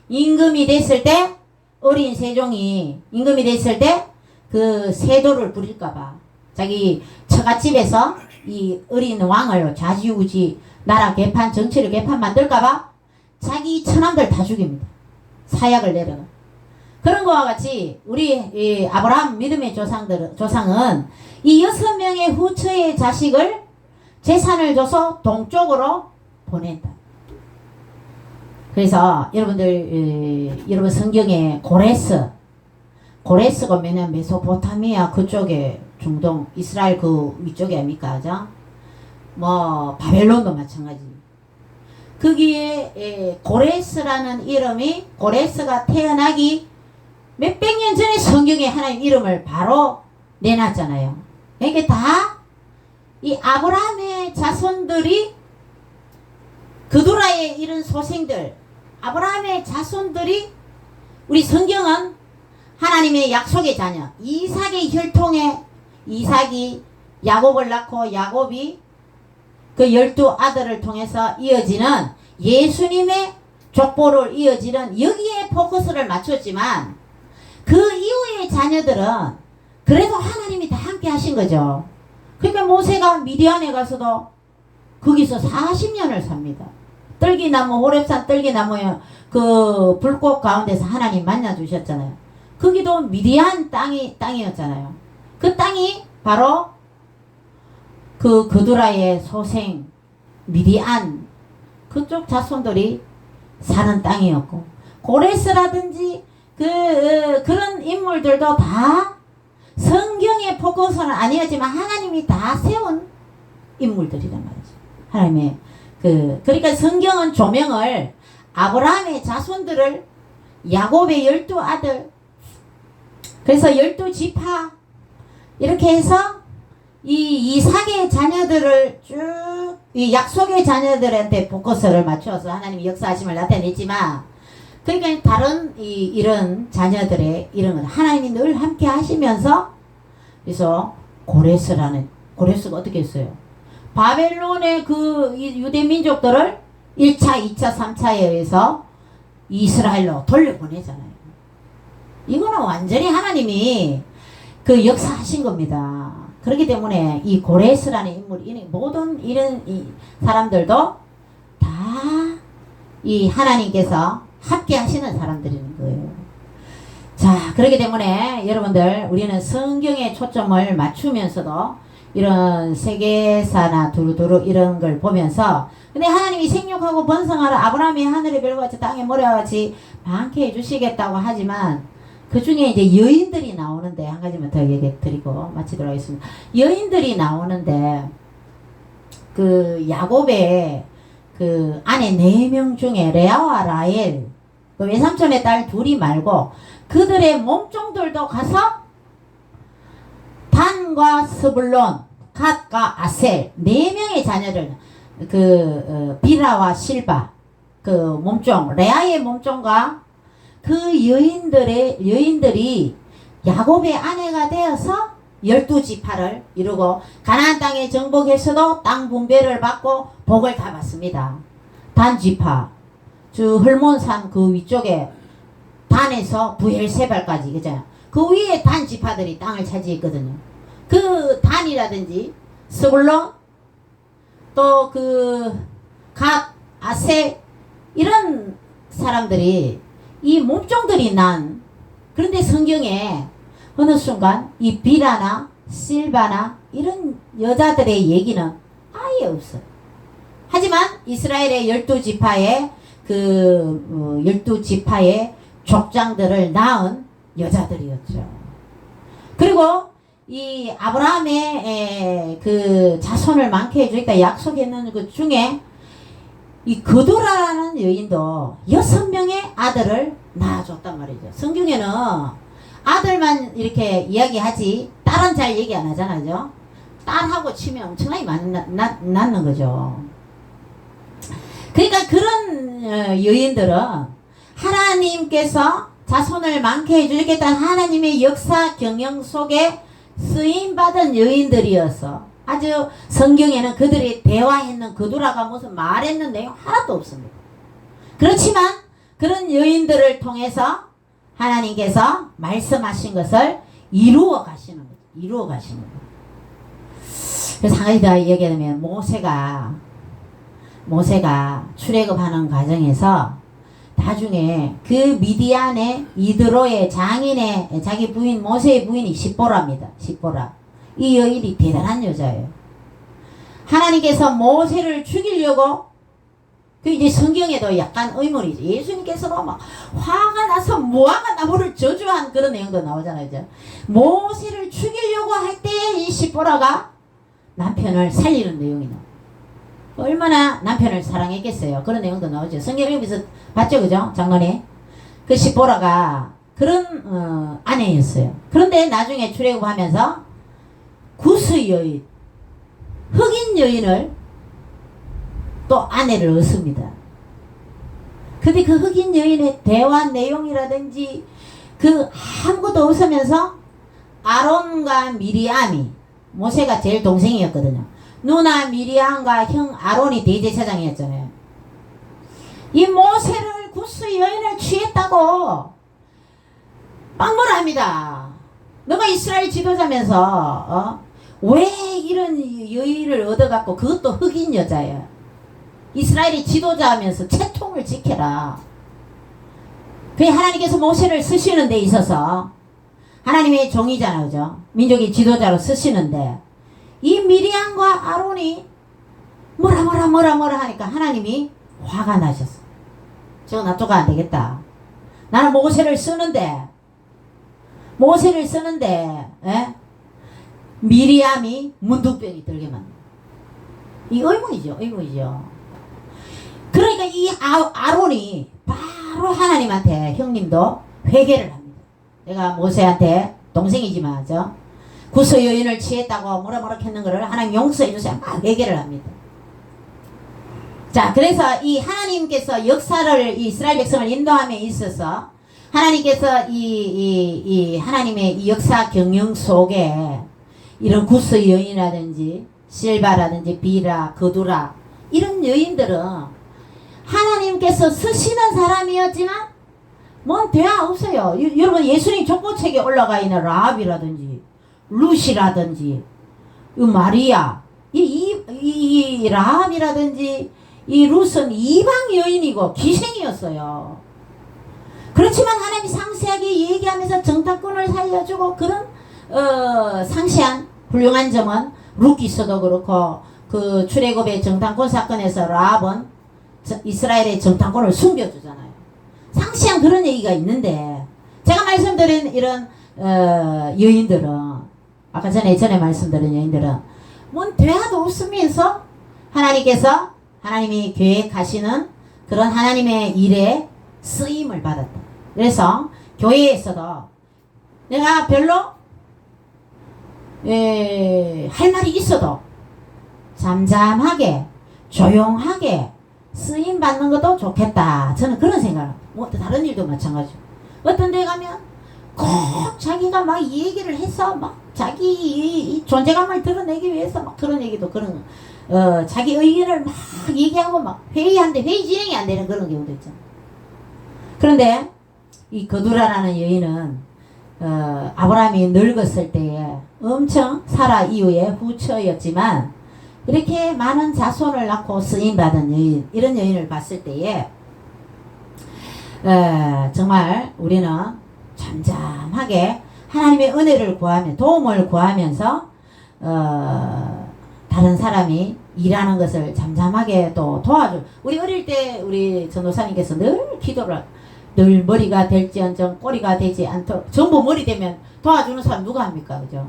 임금이 됐을 때 어린 세종이 임금이 됐을 때 그 세도를 부릴까봐 자기 처갓집에서 이 어린 왕을 좌지우지 나라 개판 정치를 개판 만들까봐 자기 처남들 다 죽입니다. 사약을 내려가. 그런 거와 같이 우리 이 아브라함 믿음의 조상은 이 6명의 후처의 자식을 재산을 줘서 동쪽으로 보낸다. 그래서 여러분들 여러분 성경에 고레스가 뭐냐면 메소포타미아 그쪽에 중동 이스라엘 그 위쪽에 아닙니까? 그죠? 뭐 바벨론도 마찬가지. 거기에 고레스라는 이름이 고레스가 태어나기 몇백 년 전에 성경에 하나님 이름을 바로 내놨잖아요. 이게 다 이 아브라함의 자손들이 그두라의 이런 소생들 아브라함의 자손들이 우리 성경은 하나님의 약속의 자녀 이삭의 혈통에 이삭이 야곱을 낳고 야곱이 그 12아들을 통해서 이어지는 예수님의 족보를 이어지는 여기에 포커스를 맞췄지만 그 이후의 자녀들은 그래도 하나님이 다 함께 하신 거죠. 그러니까 모세가 미디안에 가서도 거기서 40년을 삽니다. 떨기나무 호렙산 떨기나무에 그 불꽃 가운데서 하나님 만나 주셨잖아요. 거기도 미디안 땅이었잖아요. 그 땅이 바로 그 그두라의 소생 미디안 그쪽 자손들이 사는 땅이었고 고레스라든지 그런 인물들도 다 성경의 포커스는 아니었지만 하나님이 다 세운 인물들이란 말이죠. 하나님의 그러니까 성경은 조명을 아브라함의 자손들을 야곱의 12아들 그래서 12지파 이렇게 해서 이 이삭의 자녀들을 쭉 이 약속의 자녀들한테 포커스를 맞춰서 하나님이 역사하심을 나타냈지만 그러니까 다른 이런 자녀들의 이런 건 하나님이 늘 함께 하시면서 그래서 고레스가 어떻게 했어요? 바벨론의 그 유대 민족들을 1차, 2차, 3차에 의해서 이스라엘로 돌려보내잖아요. 이거는 완전히 하나님이 그 역사하신 겁니다. 그렇기 때문에 이 고레스라는 인물이 모든 이런 이 사람들도 다 이 하나님께서 함께 하시는 사람들인 거예요. 자, 그렇기 때문에 여러분들 우리는 성경에 초점을 맞추면서도 이런 세계사나 두루두루 이런 걸 보면서 근데 하나님이 생육하고 번성하라 아브라함이 하늘의 별과 같이 땅의 모래와 같이 많게 해주시겠다고 하지만 그 중에 이제 여인들이 나오는데 한 가지만 더 얘기 드리고 마치도록 하겠습니다. 여인들이 나오는데 그 야곱의 그 아내 4명 중에 레아와 라헬 그 외삼촌의 딸 둘이 말고 그들의 몸종들도 가서 단과 스불론 갓과 아셀 4명의 자녀를 비라와 실바 그 몸종 레아의 몸종과 그 여인들이 야곱의 아내가 되어서 12지파를 이루고 가나안 땅에 정복해서도 땅 분배를 받고 복을 다 받습니다. 단지파 저 헐몬산 그 위쪽에 단에서 부엘세발까지 그죠? 그 위에 단지파들이 땅을 차지했거든요. 그 단이라든지 스불론 또 그 갓 아세 이런 사람들이 이 몸종들이 난 그런데 성경에 어느 순간 이 비라나 실바나 이런 여자들의 얘기는 아예 없어요. 하지만 이스라엘의 12지파의 12지파의 족장들을 낳은 여자들이었죠. 그리고 이 아브라함의 그 자손을 많게 해주니까 약속했는 그 중에 이 거두라라는 여인도 6명의 아들을 낳아줬단 말이죠. 성경에는 아들만 이렇게 이야기하지 딸은 잘 얘기 안 하잖아요. 딸하고 치면 엄청나게 많이 낳는 거죠. 그러니까 그런 여인들은 하나님께서 자손을 많게 해주겠다는 하나님의 역사 경영 속에 쓰임받은 여인들이어서 아주 성경에는 그들이 대화했는 거두라가 무슨 말했는 내용 하나도 없습니다. 그렇지만 그런 여인들을 통해서 하나님께서 말씀하신 것을 이루어 가시는 거죠. 이루어 가시는 거죠. 그래서 한 가지 더 얘기하면 모세가 출애굽하는 과정에서 나중에 그 미디안의 이드로의 장인의 자기 부인 모세의 부인이 십보라입니다. 십보라. 이 여인이 대단한 여자예요. 하나님께서 모세를 죽이려고 그 이제 성경에도 약간 의문이죠. 예수님께서도 막 화가 나서 무화과 나무를 저주한 그런 내용도 나오잖아요. 이제. 모세를 죽이려고 할 때 이 십보라가 남편을 살리는 내용이 나와요. 얼마나 남편을 사랑했겠어요. 그런 내용도 나오죠. 성경 읽으면서 봤죠, 그죠? 장로님. 그 십보라가 그런 아내였어요. 그런데 나중에 출애굽하면서 구스 여인, 흑인 여인을 또 아내를 얻습니다. 근데 그 흑인 여인의 대화 내용이라든지 그 아무것도 없으면서 아론과 미리암이 모세가 제일 동생이었거든요. 누나 미리암과 형 아론이 대제사장이었잖아요. 이 모세를 구스 여인을 취했다고 빵벌합니다. 너가 이스라엘 지도자면서 왜 이런 여인을 얻어갖고 그것도 흑인 여자야. 이스라엘이 지도자하면서 채통을 지켜라. 그 하나님께서 모세를 쓰시는 데 있어서 하나님의 종이잖아, 그죠? 민족의 지도자로 쓰시는데 이 미리암과 아론이 뭐라 하니까 하나님이 화가 나셨어. 저거 놔둬가 안 되겠다. 나는 모세를 쓰는데 미리암이 문둥병이 들게 만든. 이 의문이죠. 그러니까 이 아론이 바로 하나님한테 형님도 회개를 합니다. 내가 모세한테 동생이지만 구스 여인을 취했다고 뭐라 했는 거를 하나님 용서해 주세요. 막 회개를 합니다. 자, 그래서 이 하나님께서 역사를 이스라엘 백성을 인도함에 있어서 하나님께서 이 하나님의 이 역사 경영 속에 이런 구스 여인이라든지 실바라든지 비라, 거두라 이런 여인들은 하나님께서 쓰시는 사람이었지만 뭔 대화 없어요. 여러분 예수님 족보책에 올라가 있는 라합이라든지 룻이라든지 마리아 이 라합이라든지 이 룻은 이방 여인이고 기생이었어요. 그렇지만 하나님이 상세하게 얘기하면서 정탐꾼을 살려주고 그런 상세한 훌륭한 점은 룻기서도 그렇고 그 출애굽의 정탐꾼 사건에서 라합은 이스라엘의 정탐꾼을 숨겨주잖아요. 상세한 그런 얘기가 있는데 제가 말씀드린 이런 여인들은 아까 전에 말씀드린 여인들은 뭔 대화도 없으면서 하나님이 계획하시는 그런 하나님의 일에 쓰임을 받았다. 그래서 교회에서도 내가 별로 할 말이 있어도 잠잠하게 조용하게 쓰임 받는 것도 좋겠다. 저는 그런 생각을 뭐 다른 일도 마찬가지고 어떤 데 가면 꼭 자기가 막 얘기를 해서 막 자기 존재감을 드러내기 위해서 막 그런 얘기도 그런 자기 의견을 막 얘기하고 막 회의 진행이 안 되는 그런 경우도 있잖아. 그런데 이 거두라라는 여인은 아브라함이 늙었을 때에 엄청 사라 이후에 후처였지만 이렇게 많은 자손을 낳고 쓰임받은 여인, 이런 여인을 봤을 때에 정말 우리는 잠잠하게 하나님의 은혜를 구하며 도움을 구하면서 다른 사람이 일하는 것을 잠잠하게 또 도와줘. 우리 어릴 때 우리 전도사님께서 늘 기도를 늘 머리가 될지언정 꼬리가 되지 않도록 전부 머리 되면 도와주는 사람 누가 합니까? 그죠?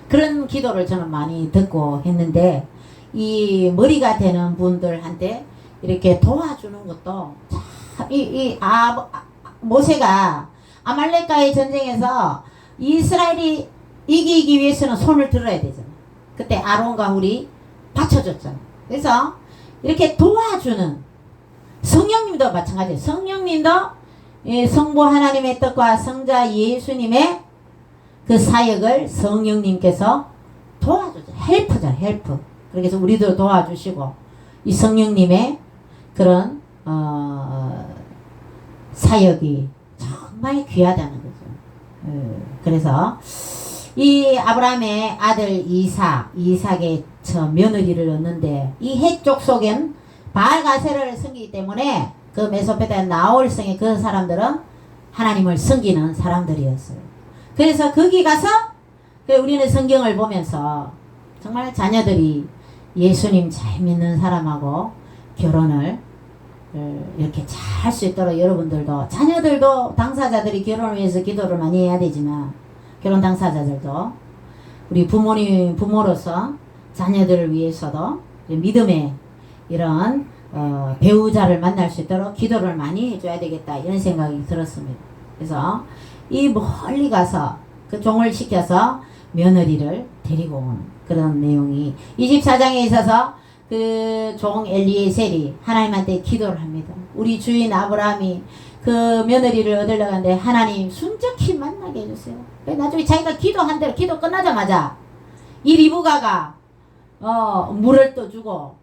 그런 기도를 저는 많이 듣고 했는데 이 머리가 되는 분들한테 이렇게 도와주는 것도 참, 모세가 아말렉과의 전쟁에서 이스라엘이 이기기 위해서는 손을 들어야 되잖아. 그때 아론과 훌이 받쳐줬잖아. 그래서 이렇게 도와주는 성령님도 마찬가지예요. 성령님도 성부 하나님의 뜻과 성자 예수님의 그 사역을 성령님께서 도와주죠. 헬프잖아, 헬프. 그래서 우리도 도와주시고 이 성령님의 그런 사역이 정말 귀하다는 거죠. 그래서 이 아브라함의 아들 이삭의 저 며느리를 얻는데 이 해쪽 속엔 바알가세를 섬기기 때문에 그 메소포타미아 나홀성의 그 사람들은 하나님을 섬기는 사람들이었어요. 그래서 거기 가서 우리는 성경을 보면서 정말 자녀들이 예수님 잘 믿는 사람하고 결혼을 이렇게 잘 할 수 있도록 여러분들도 자녀들도 당사자들이 결혼을 위해서 기도를 많이 해야 되지만 결혼 당사자들도 우리 부모로서 자녀들을 위해서도 믿음의 이런 배우자를 만날 수 있도록 기도를 많이 해줘야 되겠다 이런 생각이 들었습니다. 그래서 이 멀리 가서 그 종을 시켜서 며느리를 데리고 온 그런 내용이 24장에 있어서 그 종 엘리에셀이 하나님한테 기도를 합니다. 우리 주인 아브라함이 그 며느리를 얻으려고 하는데 하나님 순적히 만나게 해주세요. 나중에 자기가 기도한 대로 기도 끝나자마자 이 리브가가 물을 떠주고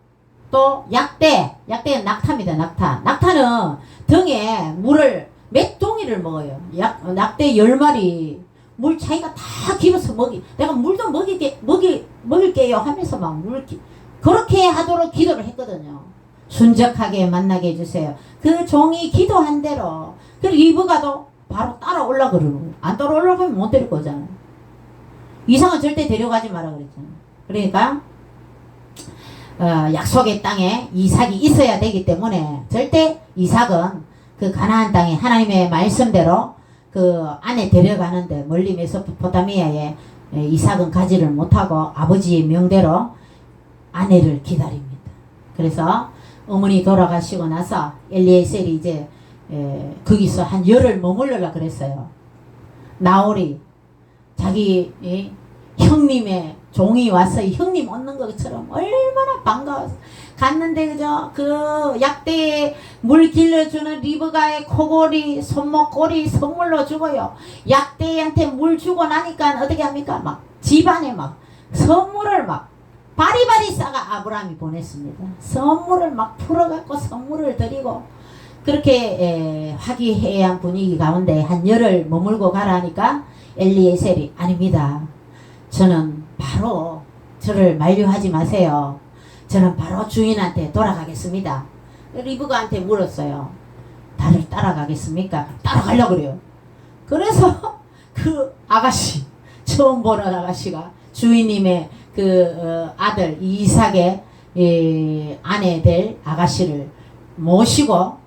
또 약대는 낙타입니다. 낙타는 등에 물을 몇 동이를 먹어요. 낙대 10마리 물 자기가 다 기어서 내가 물도 먹일게요 하면서 막 그렇게 하도록 기도를 했거든요. 순적하게 만나게 해주세요. 그 종이 기도한 대로 그 리브가도 바로 따라 올라 그러는 거예요. 안 따라 올라가면 못 데릴 거잖아요. 이삭은 절대 데려가지 마라 그랬잖아요. 그러니까 약속의 땅에 이삭이 있어야 되기 때문에 절대 이삭은 그 가나안 땅에 하나님의 말씀대로 그 안에 데려가는데 멀리 메소포타미아에 이삭은 가지를 못하고 아버지의 명대로 아내를 기다립니다. 그래서 어머니 돌아가시고 나서 엘리에셀이 이제 거기서 한 열흘 머물러라 그랬어요. 나홀이 자기 형님의 종이 와서 형님 얻는 것처럼 얼마나 반가워서 갔는데 그죠? 그 약대에 물 길러주는 리브가의 코골이 손목골이 선물로 주고요. 약대한테 물 주고 나니까 어떻게 합니까? 막 집안에 막 선물을 막 바리바리 싸가 아브라함이 보냈습니다. 선물을 막 풀어갖고 선물을 드리고 그렇게 화기애애한 분위기 가운데 한 열흘 머물고 가라 하니까 엘리에셀이 아닙니다. 저는 바로 저를 만류하지 마세요. 저는 바로 주인한테 돌아가겠습니다. 리브가한테 물었어요. 나를 따라가겠습니까? 따라가려고 그래요. 그래서 그 아가씨 처음 보는 아가씨가 주인님의 그 아들 이삭의 아내 될 아가씨를 모시고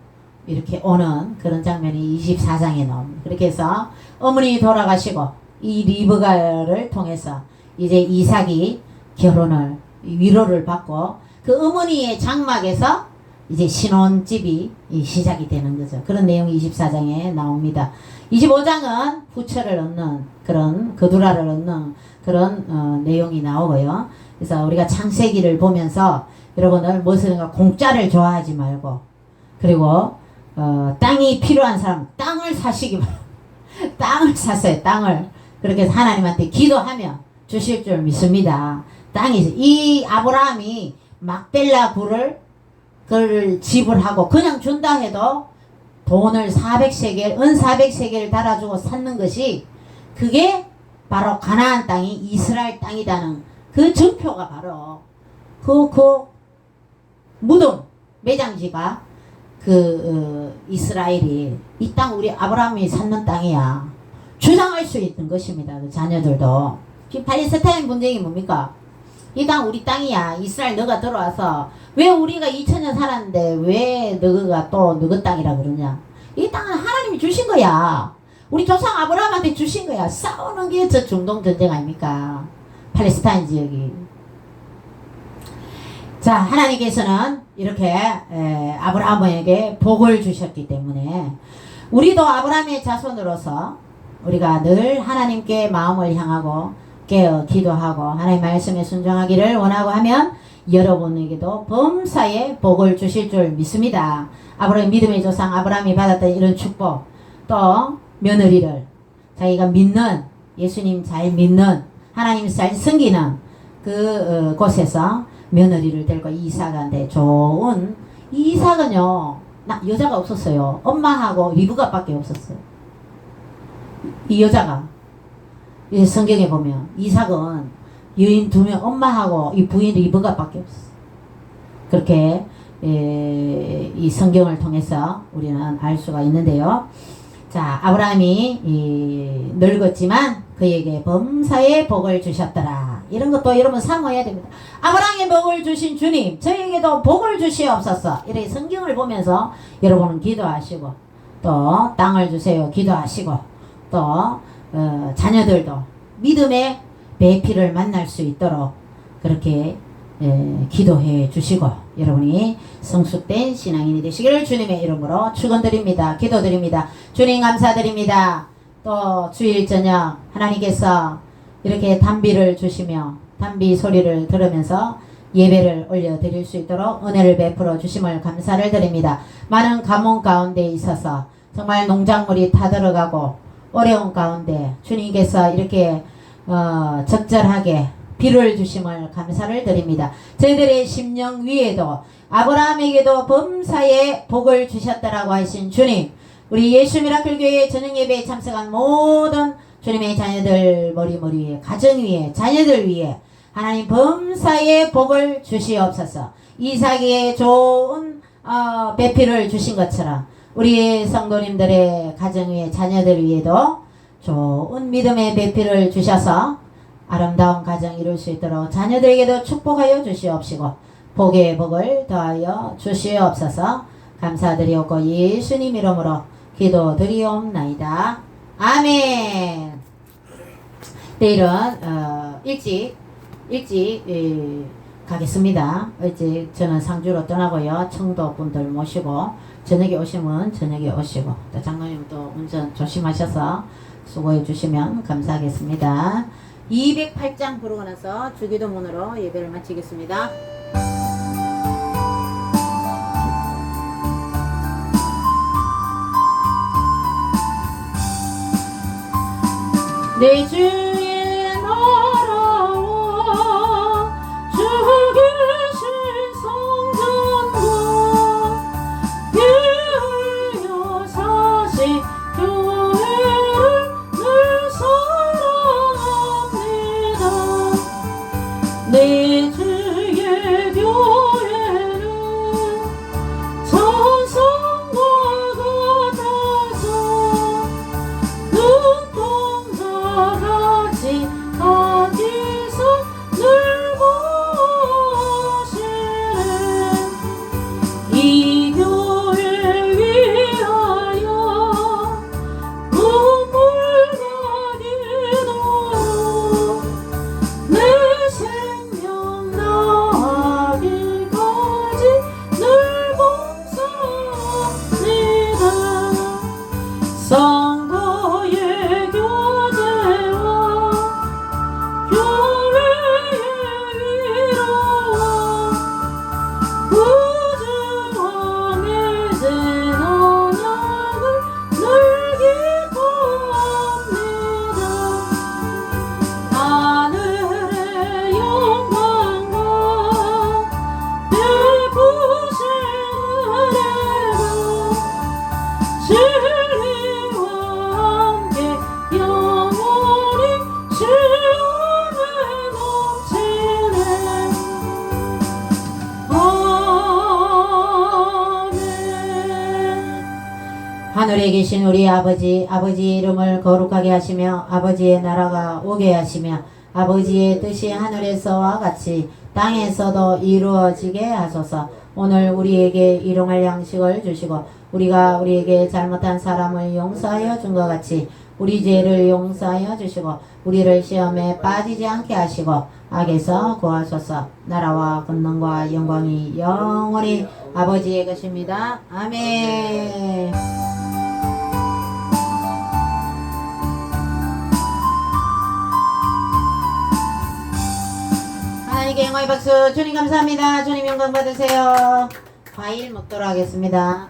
이렇게 오는 그런 장면이 24장에 나옵니다. 그렇게 해서 어머니 돌아가시고 이 리브가를 통해서 이제 이삭이 결혼을 위로를 받고 그 어머니의 장막에서 이제 신혼집이 시작이 되는 거죠. 그런 내용이 24장에 나옵니다. 25장은 후처를 얻는 그런 거두라를 얻는 그런 내용이 나오고요. 그래서 우리가 창세기를 보면서 여러분들 무엇인가 공짜를 좋아하지 말고 그리고 땅이 필요한 사람 땅을 사시기 바랍니다. 땅을 샀어요. 땅을. 그렇게 해서 하나님한테 기도하면 주실 줄 믿습니다. 땅이 이 아브라함이 막벨라 굴을 그걸 지불하고 그냥 준다 해도 돈을 400세겔, 은 400세겔을 달아주고 샀는 것이 그게 바로 가나안 땅이 이스라엘 땅이다는 그 증표가 바로 그 무덤 매장지가 이스라엘이 이 땅 우리 아브라함이 샀는 땅이야 주장할 수 있는 것입니다. 그 자녀들도 지금 팔레스타인 분쟁이 뭡니까? 이 땅 우리 땅이야. 이스라엘 너가 들어와서 왜 우리가 2000년 살았는데 왜 너가 또 너희 땅이라 그러냐? 이 땅은 하나님이 주신 거야. 우리 조상 아브라함한테 주신 거야. 싸우는 게 저 중동 전쟁 아닙니까? 팔레스타인 지역이. 자, 하나님께서는 이렇게 아브라함에게 복을 주셨기 때문에 우리도 아브라함의 자손으로서 우리가 늘 하나님께 마음을 향하고 깨어 기도하고 하나님 말씀에 순종하기를 원하고 하면 여러분에게도 범사에 복을 주실 줄 믿습니다. 아브라함 믿음의 조상 아브라함이 받았던 이런 축복, 또 며느리를 자기가 믿는, 예수님 잘 믿는, 하나님 잘 섬기는 그 곳에서 며느리를 데리고 이삭한테 좋은, 이삭은요 여자가 없었어요. 엄마하고 리브가밖에 없었어요. 이 여자가 성경에 보면 이삭은 여인 2명, 엄마하고 이 부인 리브가밖에 없었어요. 그렇게 이 성경을 통해서 우리는 알 수가 있는데요. 자, 아브라함이 늙었지만 그에게 범사의 복을 주셨더라. 이런 것도 여러분 사모해야 됩니다. 아브라함의 복을 주신 주님, 저에게도 복을 주시옵소서. 이렇게 성경을 보면서 여러분은 기도하시고, 또 땅을 주세요 기도하시고, 또 자녀들도 믿음의 배필을 만날 수 있도록 그렇게 기도해 주시고, 여러분이 성숙된 신앙인이 되시기를 주님의 이름으로 축원드립니다. 기도드립니다. 주님 감사드립니다. 또 주일 저녁 하나님께서 이렇게 단비를 주시며 단비 소리를 들으면서 예배를 올려드릴 수 있도록 은혜를 베풀어 주심을 감사를 드립니다. 많은 가뭄 가운데 있어서 정말 농작물이 타들어가고 어려운 가운데 주님께서 이렇게 적절하게 비를 주심을 감사를 드립니다. 저희들의 심령 위에도 아브라함에게도 범사에 복을 주셨다라고 하신 주님, 우리 예수 미라클 교회 저녁 예배에 참석한 모든 주님의 자녀들 머리 위에, 가정 위에, 자녀들 위에 하나님 범사에 복을 주시옵소서. 이삭의 좋은 배필을 주신 것처럼 우리 성도님들의 가정 위에, 자녀들 위에도 좋은 믿음의 배필을 주셔서 아름다운 가정 이룰 수 있도록 자녀들에게도 축복하여 주시옵시고 복의 복을 더하여 주시옵소서. 감사드리옵고 예수님 이름으로 기도드리옵나이다. 아멘. 내일은 일찍 가겠습니다. 일찍 저는 상주로 떠나고요. 청도 분들 모시고 저녁에 오시면 저녁에 오시고, 또 장로님 또 운전 조심하셔서 수고해 주시면 감사하겠습니다. 208장 부르고 나서 주기도문으로 예배를 마치겠습니다. 내 주의 나라와 주 계신 성전과 위하여 사신 교회를 늘 사랑합니다. 내 주의 교회는 천성과 같아서 눈동자같이 어디서 늘 보시네. 이 교회 위하여 눈물과 기도로 내 생명 나기까지 늘 봉사합니다. 성도의 교제와 교회의 위로와 구주와 맺은 언약을 늘 기뻐합니다. 하늘의 영광과 베푸신 은혜가 진리와 함께 영원히 시온에 넘치네. 아멘. 하늘에 계신 우리 아버지, 아버지의 이름을 거룩하게 하시며 아버지의 나라가 오게 하시며 아버지의 뜻이 하늘에서와 같이 땅에서도 이루어지게 하소서. 오늘 우리에게 일용할 양식을 주시고 우리가 우리에게 잘못한 사람을 용서하여 준 것 같이 우리 죄를 용서하여 주시고 우리를 시험에 빠지지 않게 하시고 악에서 구하소서. 나라와 권능과 영광이 영원히 아버지의 것입니다. 아멘. 하나님께 영광의 박수. 주님 감사합니다. 주님 영광 받으세요. 과일 먹도록 하겠습니다.